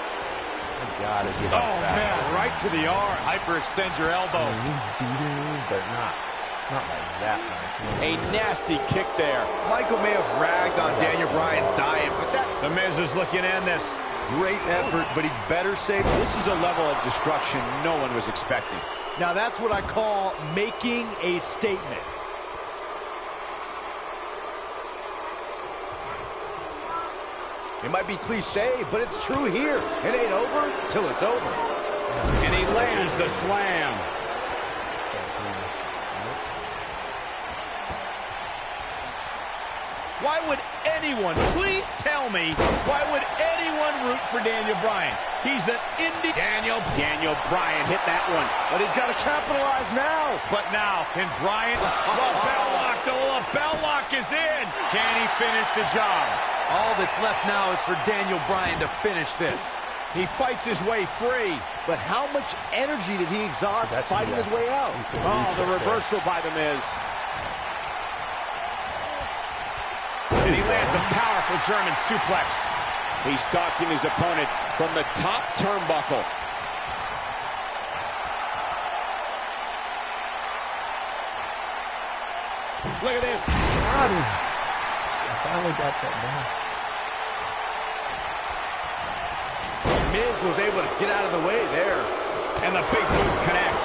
Gotta get oh, man, right to the arm. Hyperextend your elbow. But not like that much. A nasty kick there. Michael may have ragged on Daniel Bryan's diet, but that... The Miz is looking to end this. Great effort, but he'd better save... This is a level of destruction no one was expecting. Now that's what I call making a statement. It might be cliche, but it's true here. It ain't over till it's over. And he lands the slam. Why would anyone, please tell me, why would anyone root for Daniel Bryan? He's an indie... Daniel Bryan hit that one. But he's got to capitalize now. But now, can Bryan... The bell lock is in. Can he finish the job? All that's left now is for Daniel Bryan to finish this. He fights his way free. But how much energy did he exhaust fighting his way out? Oh, the reversal by The Miz. And he lands a powerful German suplex. He's stalking his opponent from the top turnbuckle. Look at this. I finally got that down. Miz was able to get out of the way there. And the big boot connects.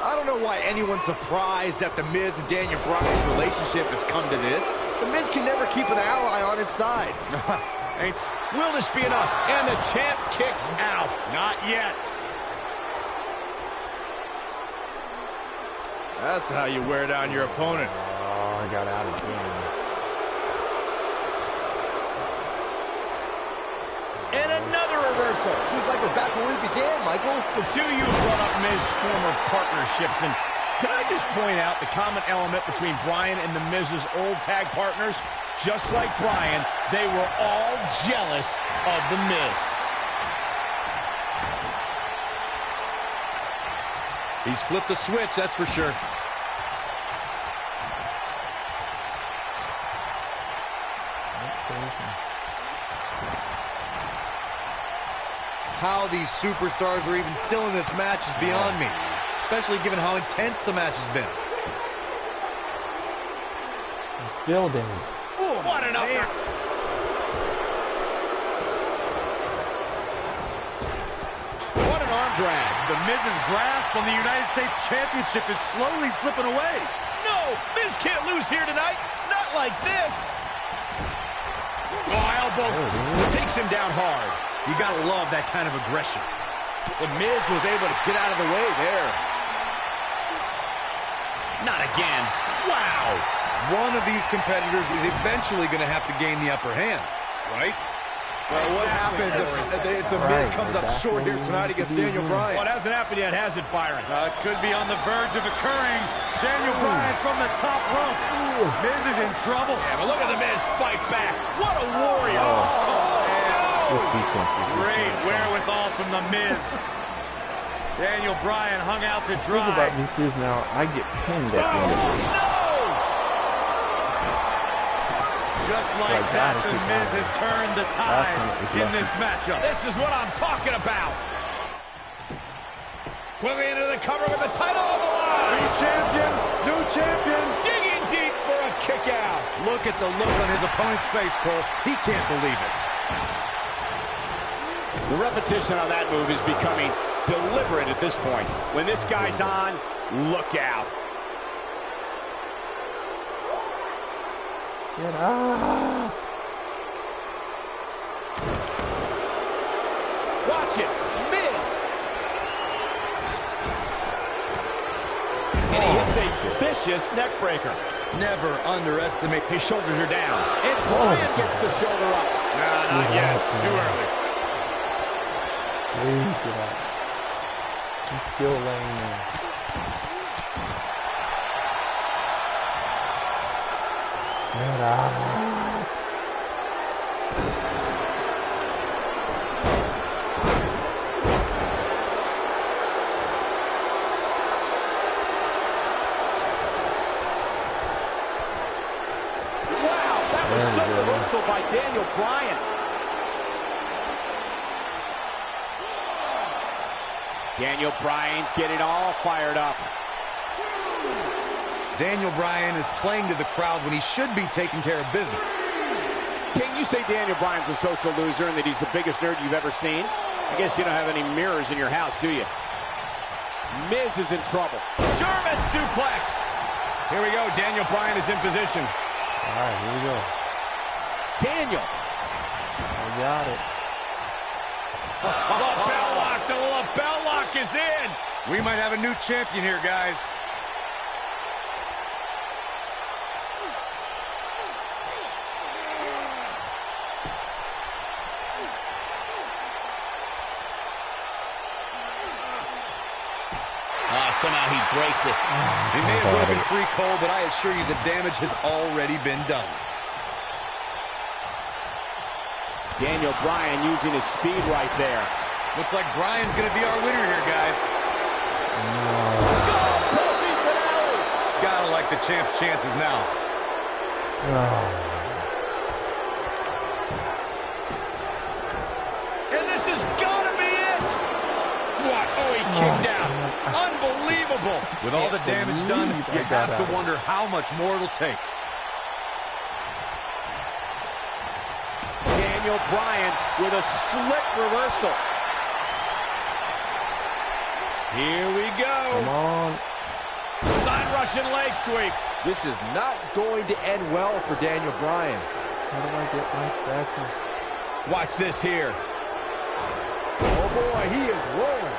I don't know why anyone's surprised that The Miz and Daniel Bryan's relationship has come to this. The Miz can never keep an ally on his side. Will this be enough? And the champ kicks out. Not yet. That's how you wear down your opponent. Oh, I got out again. And another reversal. Seems like we're back where we began, Michael. The two of you brought up Miz's former partnerships, and can I just point out the common element between Bryan and The Miz's old tag partners? Just like Bryan, they were all jealous of The Miz. He's flipped the switch, that's for sure. How these superstars are even still in this match is beyond me, especially given how intense the match has been. Still damage. Oh, what an upper! What an arm drag. The Miz's grasp on the United States Championship is slowly slipping away. No, Miz can't lose here tonight. Not like this. Oh, elbow takes him down hard. You gotta love that kind of aggression. The Miz was able to get out of the way there. Not again. Wow. One of these competitors is eventually going to have to gain the upper hand, right? Well, what happens if the Miz comes up short here tonight against Daniel Bryan? Well, it hasn't happened yet, has it, Byron? It could be on the verge of occurring. Daniel Bryan from the top rope. Miz is in trouble. Yeah, but look at the Miz fight back. What a warrior. Great wherewithal from the Miz. Daniel Bryan hung out to dry. The thing about this is now I get pinned at the end of this. Just like that, the Miz has turned the tide in this matchup. This is what I'm talking about. Quickly into the cover with the title on the line. New champion. Digging deep for a kick out. Look at the look on his opponent's face, Cole. He can't believe it. The repetition on that move is becoming deliberate at this point. When this guy's on, look out. Get up. Watch it. Miz. And he hits a vicious neck breaker. Never underestimate. His shoulders are down. And Bryan gets the shoulder up. No, not yet. Too early. Please get up. He's still laying there. Get up. Wow, that was some reversal by Daniel Bryan. Daniel Bryan's getting all fired up. Daniel Bryan is playing to the crowd when he should be taking care of business. Can you say Daniel Bryan's a social loser and that he's the biggest nerd you've ever seen? I guess you don't have any mirrors in your house, do you? Miz is in trouble. German suplex. Here we go. Daniel Bryan is in position. All right, here we go. Daniel. I got it. Lapel lock. The lapel lock is in. We might have a new champion here, guys. Somehow he breaks it. He may have broken free, Cole, but I assure you the damage has already been done. Daniel Bryan using his speed right there. Looks like Bryan's going to be our winner here, guys. Skull crushing finale. Gotta like the champ's chances now. And this has got to be it. What? Oh, he kicked out. Unbelievable. With all the damage done, you have to wonder how much more it'll take. Daniel Bryan with a slick reversal. Here we go. Come on. Side Russian leg sweep. This is not going to end well for Daniel Bryan. How do I get my special? Watch this here. Oh boy, he is rolling.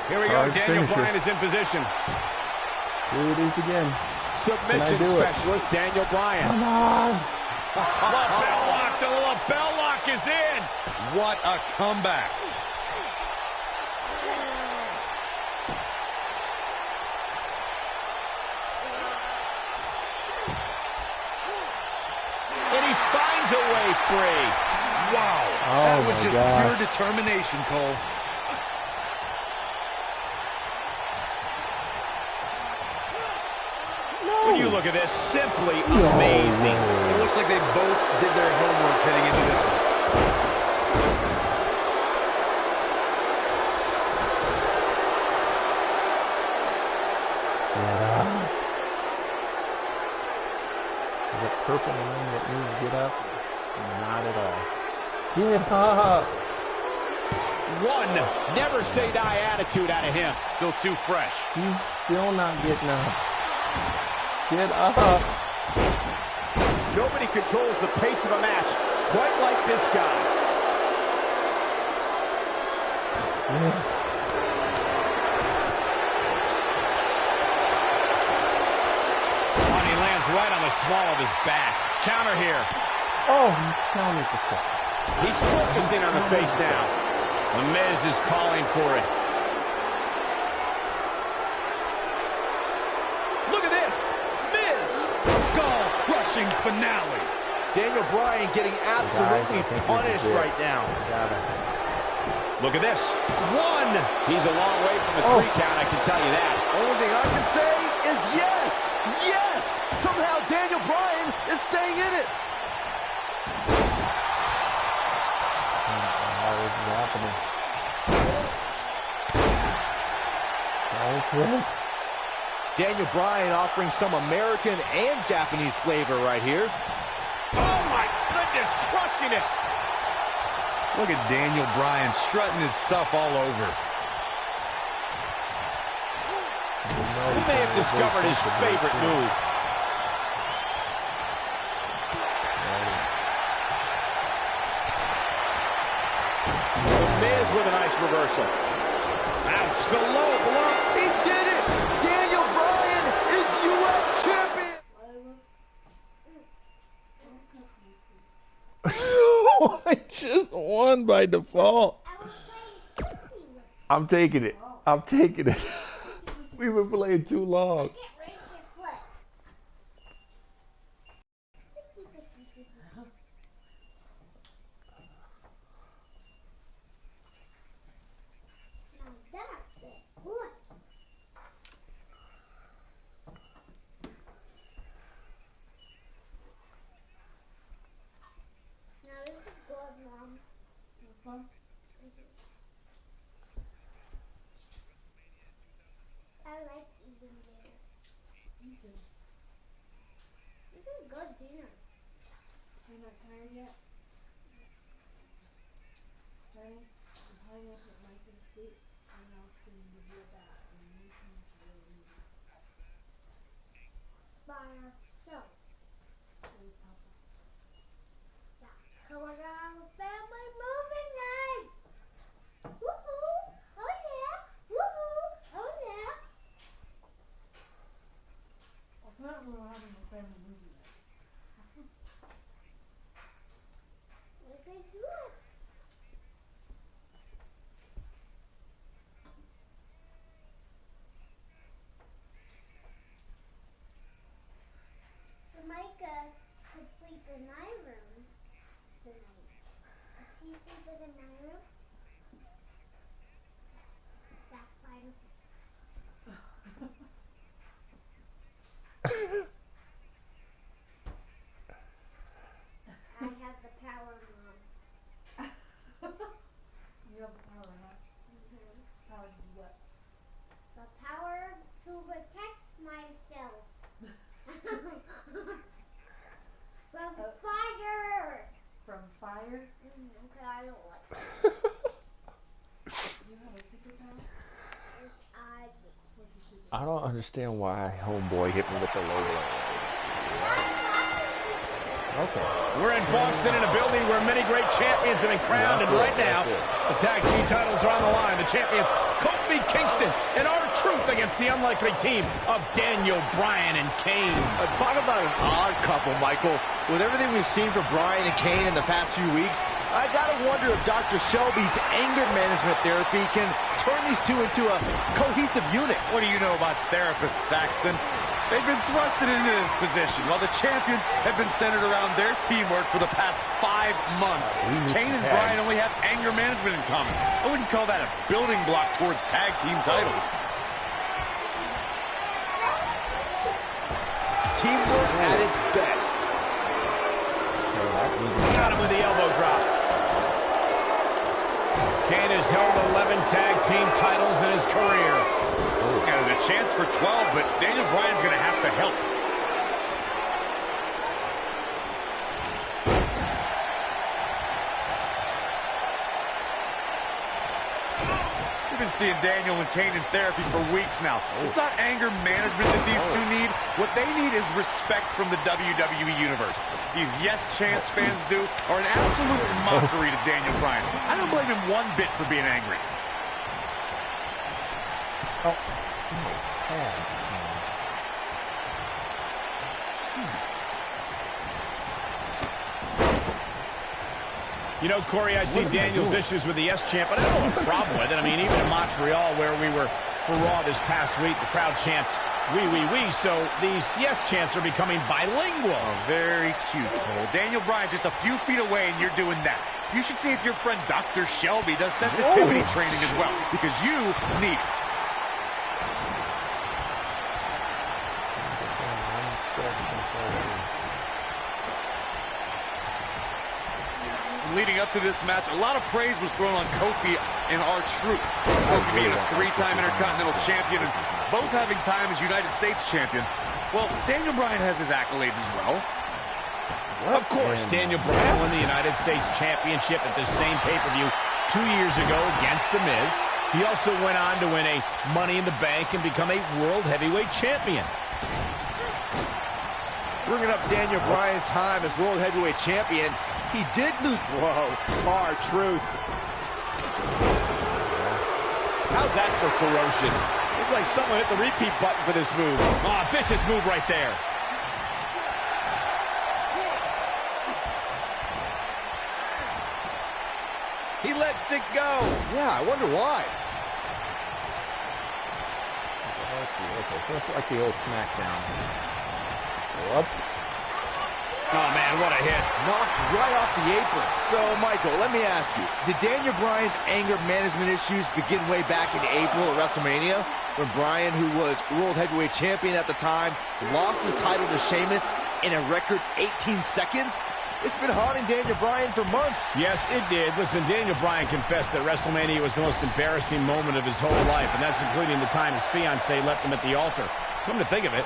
Here we go. Hard Daniel finisher. Bryan is in position. Here it is again. Submission specialist Daniel Bryan. Come on. Lapel lock. The lapel lock is in. What a comeback. And he finds a way free. Wow. That was just pure determination, Cole. When you look at this, simply amazing. It looks like they both did their homework heading into this one. Is it purple one that means get up? Not at all. Get up! One never say die attitude out of him. Still too fresh. He's still not getting up. Get up! Nobody controls the pace of a match quite like this guy. And he lands right on the small of his back. Counter here. Oh, he's counting the stuff. He's focusing on the face now. The Miz is calling for it. Look at this. Miz. Skull-crushing finale. Daniel Bryan getting absolutely punished right now. Look at this. One. He's a long way from the 3 count, I can tell you that. Only thing I can say is yes. Yes. Somehow Daniel Bryan is staying in it. How is this happening? Okay. Daniel Bryan offering some American and Japanese flavor right here. Oh my goodness, crushing it. Look at Daniel Bryan strutting his stuff all over. He may have discovered his favorite move. The Miz with a nice reversal. Ouch, the low blow. He did it! Daniel Bryan is U.S. champion! I just won by default. I'm taking it. I'm taking it. We've been playing too long. I like eating dinner. This is good dinner. You're not tired yet? Tired? I'm probably going to put Mike to sleep and I'll clean the beer back and you can really by ourselves. With Papa. Yeah. Come on, our family movie night! Woohoo! Oh yeah! Woohoo! Oh yeah! Apparently we're having a family movie night. We can do it. So Micah could sleep in my room tonight. Does he sleep in my room? That's fine. I have the power, Mom. You have the power, huh? Mm-hmm. Power to do what? The power to protect myself. From fire! From fire? Okay, I don't like that. You have a superpower? I don't understand why Homeboy hit me with the low blow. Okay. We're in Boston in a building where many great champions have been crowned, and right now, the tag team titles are on the line. The champions, Kofi Kingston and R-Truth against the unlikely team of Daniel Bryan and Kane. Talk about an odd couple, Michael. With everything we've seen from Bryan and Kane in the past few weeks, I gotta wonder if Dr. Shelby's anger management therapy can turn these two into a cohesive unit. What do you know about therapists, Saxton? They've been thrusted into this position while the champions have been centered around their teamwork for the past 5 months. Kane and Bryan only have anger management in common. I wouldn't call that a building block towards tag team titles. Teamwork at its best. Got him with the elbow drop. Kane has held 11 tag team titles in his career. Yeah, there's a chance for 12, but Daniel Bryan's going to have to help. We've been seeing Daniel and Kane in therapy for weeks now. It's not anger management that these two need. What they need is respect from the WWE Universe. These Yes Chance fans do are an absolute mockery to Daniel Bryan. I don't blame him one bit for being angry. You know, Corey, I see Daniel's issues with the Yes Champ, but I don't have a problem with it. I mean, even in Montreal, where we were for Raw this past week, the crowd chants, "We, we, we." So these Yes Chants are becoming bilingual. Oh, very cute, Cole. Daniel Bryan just a few feet away, and you're doing that. You should see if your friend Dr. Shelby does sensitivity training as well, because you need it. leading up to this match, a lot of praise was thrown on Kofi and R-Truth. Kofi being a 3-time Intercontinental Champion and both having time as United States Champion. Well, Daniel Bryan has his accolades as well. Of course, Daniel Bryan won the United States Championship at the same pay-per-view 2 years ago against The Miz. He also went on to win a Money in the Bank and become a World Heavyweight Champion. Bringing up Daniel Bryan's time as World Heavyweight Champion, he did lose. Whoa, R-Truth. How's that for ferocious? It's like someone hit the repeat button for this move. Oh, vicious move right there. He lets it go. Yeah, I wonder why. Okay, so it's like the old SmackDown. Whoops. Oh, man, what a hit. Knocked right off the apron. So, Michael, let me ask you, did Daniel Bryan's anger management issues begin way back in April at WrestleMania, when Bryan, who was World Heavyweight Champion at the time, lost his title to Sheamus in a record 18 seconds? It's been haunting Daniel Bryan for months. Yes, it did. Listen, Daniel Bryan confessed that WrestleMania was the most embarrassing moment of his whole life, and that's including the time his fiancée left him at the altar. Come to think of it,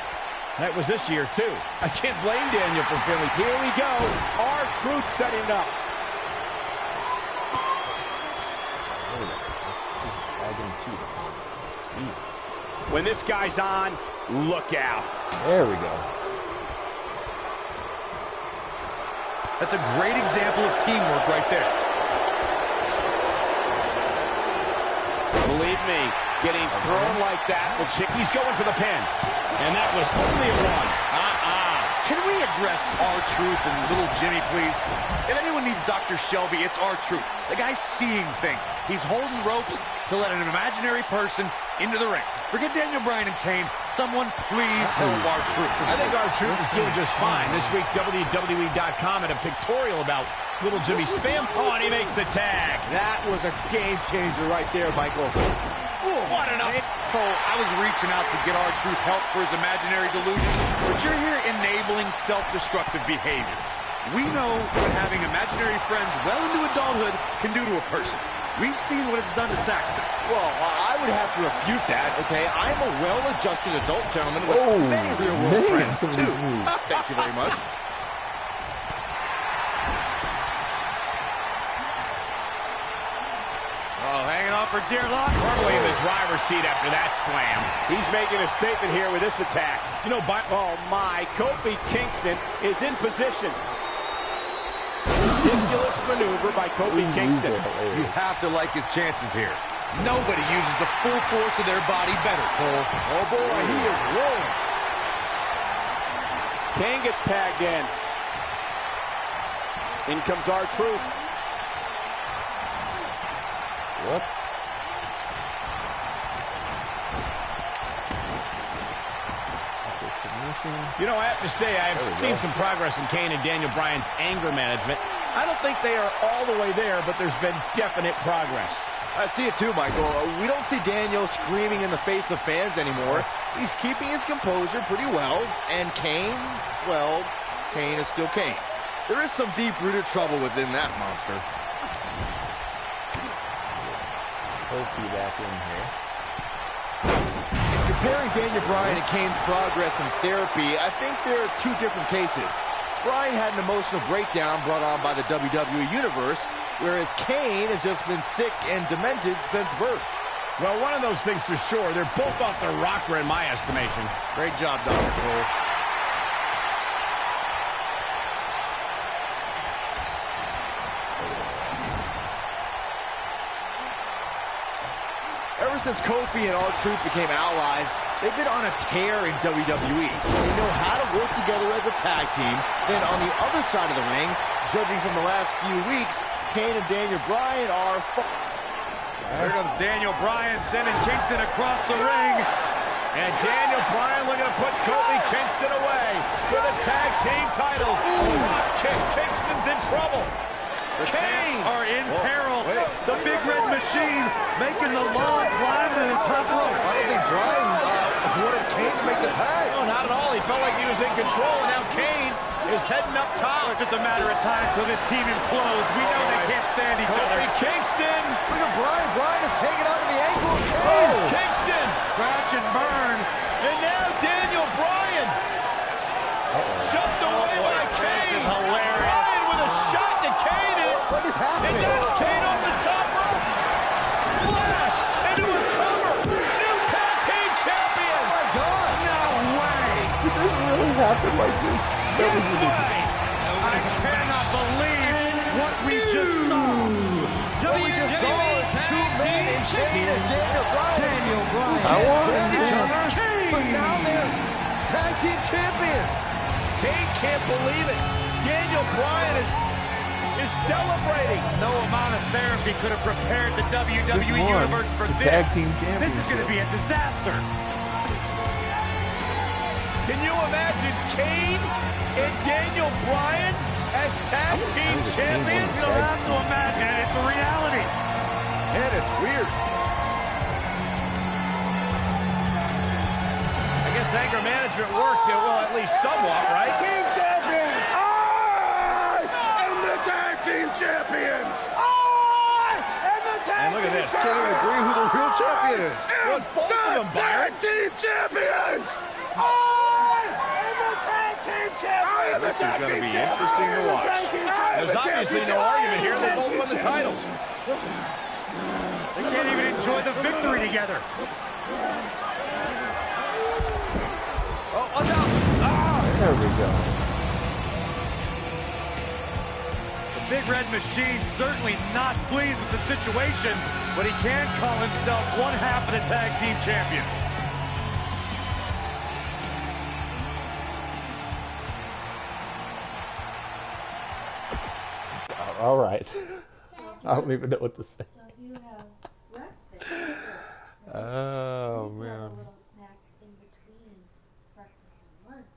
that was this year, too. I can't blame Daniel for feeling. Here we go. R-Truth setting it up. When this guy's on, look out. There we go. That's a great example of teamwork right there. Believe me, getting thrown like that will change. He's going for the pin. And that was only a one. Can we address R-Truth and little Jimmy, please? If anyone needs Dr. Shelby, it's R-Truth. The guy's seeing things. He's holding ropes to let an imaginary person into the ring. Forget Daniel Bryan and Kane. Someone please help R-Truth. I think R-Truth is doing just fine. This week, WWE.com had a pictorial about little Jimmy's fam. Oh, and he makes the tag. That was a game changer right there, Michael. Ooh, what an up. Cole, I was reaching out to get R-Truth help for his imaginary delusions, but you're here enabling self-destructive behavior. We know what having imaginary friends well into adulthood can do to a person. We've seen what it's done to Saxton. Well, I would have to refute that, okay? I'm a well-adjusted adult gentleman with many real-world friends, too. Thank you very much. Oh, hanging on for dear life. Firmly in the driver's seat after that slam. He's making a statement here with this attack. You know, oh my, Kofi Kingston is in position. Ridiculous maneuver by Kofi Kingston. You have to like his chances here. Nobody uses the full force of their body better, Cole. Oh boy, he is rolling. Kane gets tagged in. In comes R-Truth. Whoops. You know, I have to say, I've seen some progress in Kane and Daniel Bryan's anger management. I don't think they are all the way there, but there's been definite progress. I see it too, Michael. We don't see Daniel screaming in the face of fans anymore. He's keeping his composure pretty well. And Kane, well, Kane is still Kane. There is some deep-rooted trouble within that monster. Kofi back in here. Comparing Daniel Bryan and Kane's progress in therapy, I think there are two different cases. Bryan had an emotional breakdown brought on by the WWE Universe, whereas Kane has just been sick and demented since birth. Well, one of those things for sure. They're both off their rocker in my estimation. Great job, Dr. Cole. Ever since Kofi and R-Truth became allies, they've been on a tear in WWE. They know how to work together as a tag team. Then on the other side of the ring, judging from the last few weeks, Kane and Daniel Bryan are... Here comes Daniel Bryan sending Kingston across the ring. And Daniel Bryan looking to put Kofi Kingston away for the tag team titles. Drop kick. Kingston's in trouble. The Champs are in peril. The Big Red Machine making the long climb to the top rope. I don't think Bryan wanted Kane to make the tag. No, not at all. He felt like he was in control. And now Kane is heading up top. It's just a matter of time until this team implodes. We know they can't stand each other. Kingston. Look at Bryan. Bryan is hanging on to the ankle of Kane. Oh, Kingston. Crash and burn. And now Daniel Bryan. Shoved away by Kane. This is hilarious. Bryan with a shot to Kane. What is happening? And that's Kane off the top rope. Splash into a cover. New tag team champions. Oh, my God. No way. Did this really happen like this? Yes way. I cannot believe what we just saw. WWE Tag Team Champions. Daniel Bryan. I want each other, but now they're Tag Team Champions. Kane can't believe it. Daniel Bryan is celebrating. No amount of therapy could have prepared the WWE Universe for this. Tag Team Champions. This is going to be a disaster. Can you imagine Kane and Daniel Bryan as Tag Team Champions? You don't have to imagine it. It's a reality. And it's weird. I guess anger management worked, well, at least somewhat, right? Team champions! I am the tag team champions! I am the tag And look at this. Can't even agree who the real champion is. Well, it's both of them, Byron. Tag team champions! I am the tag team champions! This is going to be interesting to watch. There's obviously no argument here. They both won the titles. They can't even enjoy the victory together. Oh, watch out. There we go. The Big Red Machine certainly not pleased with the situation, but he can call himself one half of the tag team champions. All right. I don't even know what to say. So you have breakfast. Oh, You have man. a little snack in between breakfast and lunch.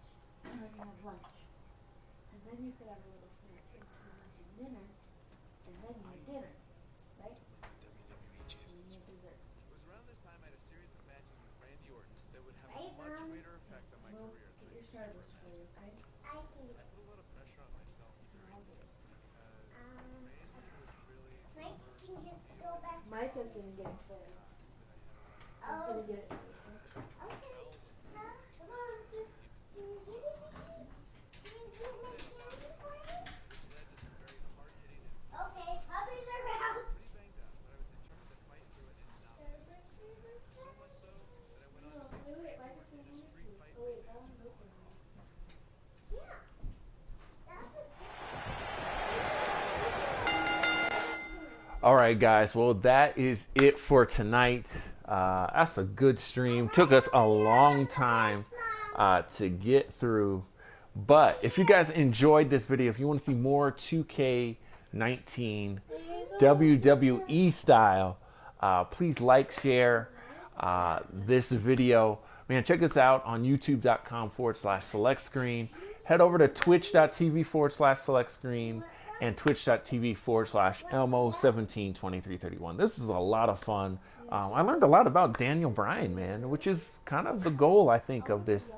And then you have lunch. And then you could have a little snack in between lunch and dinner. And then you have dinner. Right? And you have dessert. It was around this time I had a series of matches with Randy Orton that would have a much greater effect on my Well, career. get your Starburst for you, okay? I put a lot of pressure on myself during this because Randy was really Mike can just go back. Mike is gonna get it for you. He's gonna get it for you. okay. Come on, just can you get it? Can you get my candy for me? That is very hard hitting and Okay, puppies are out. pretty banged up, but I was determined to fight through it and not lose. So much so that I went on to Wait, wait, why does it in a need street to? fight. Oh wait, that one's open. Yeah. That's a All right, guys. Well, that is it for tonight. That's a good stream. Took us a long time to get through. But if you guys enjoyed this video, if you want to see more 2K19 WWE style, please like, share this video. Man, check us out on youtube.com/select screen. Head over to twitch.tv/select screen and twitch.tv/Elmo172331. This was a lot of fun. I learned a lot about Daniel Bryan, man, which is kind of the goal, I think, of this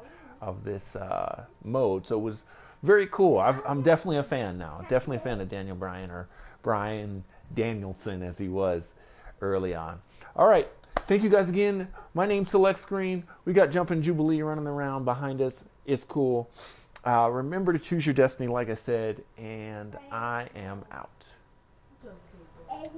mode. So it was very cool. I'm definitely a fan now. Definitely a fan of Daniel Bryan, or Bryan Danielson as he was early on. All right. Thank you guys again. My name's Select Screen. We got Jumpin' Jubilee running around behind us. It's cool. Remember to choose your destiny, like I said, and I am out. And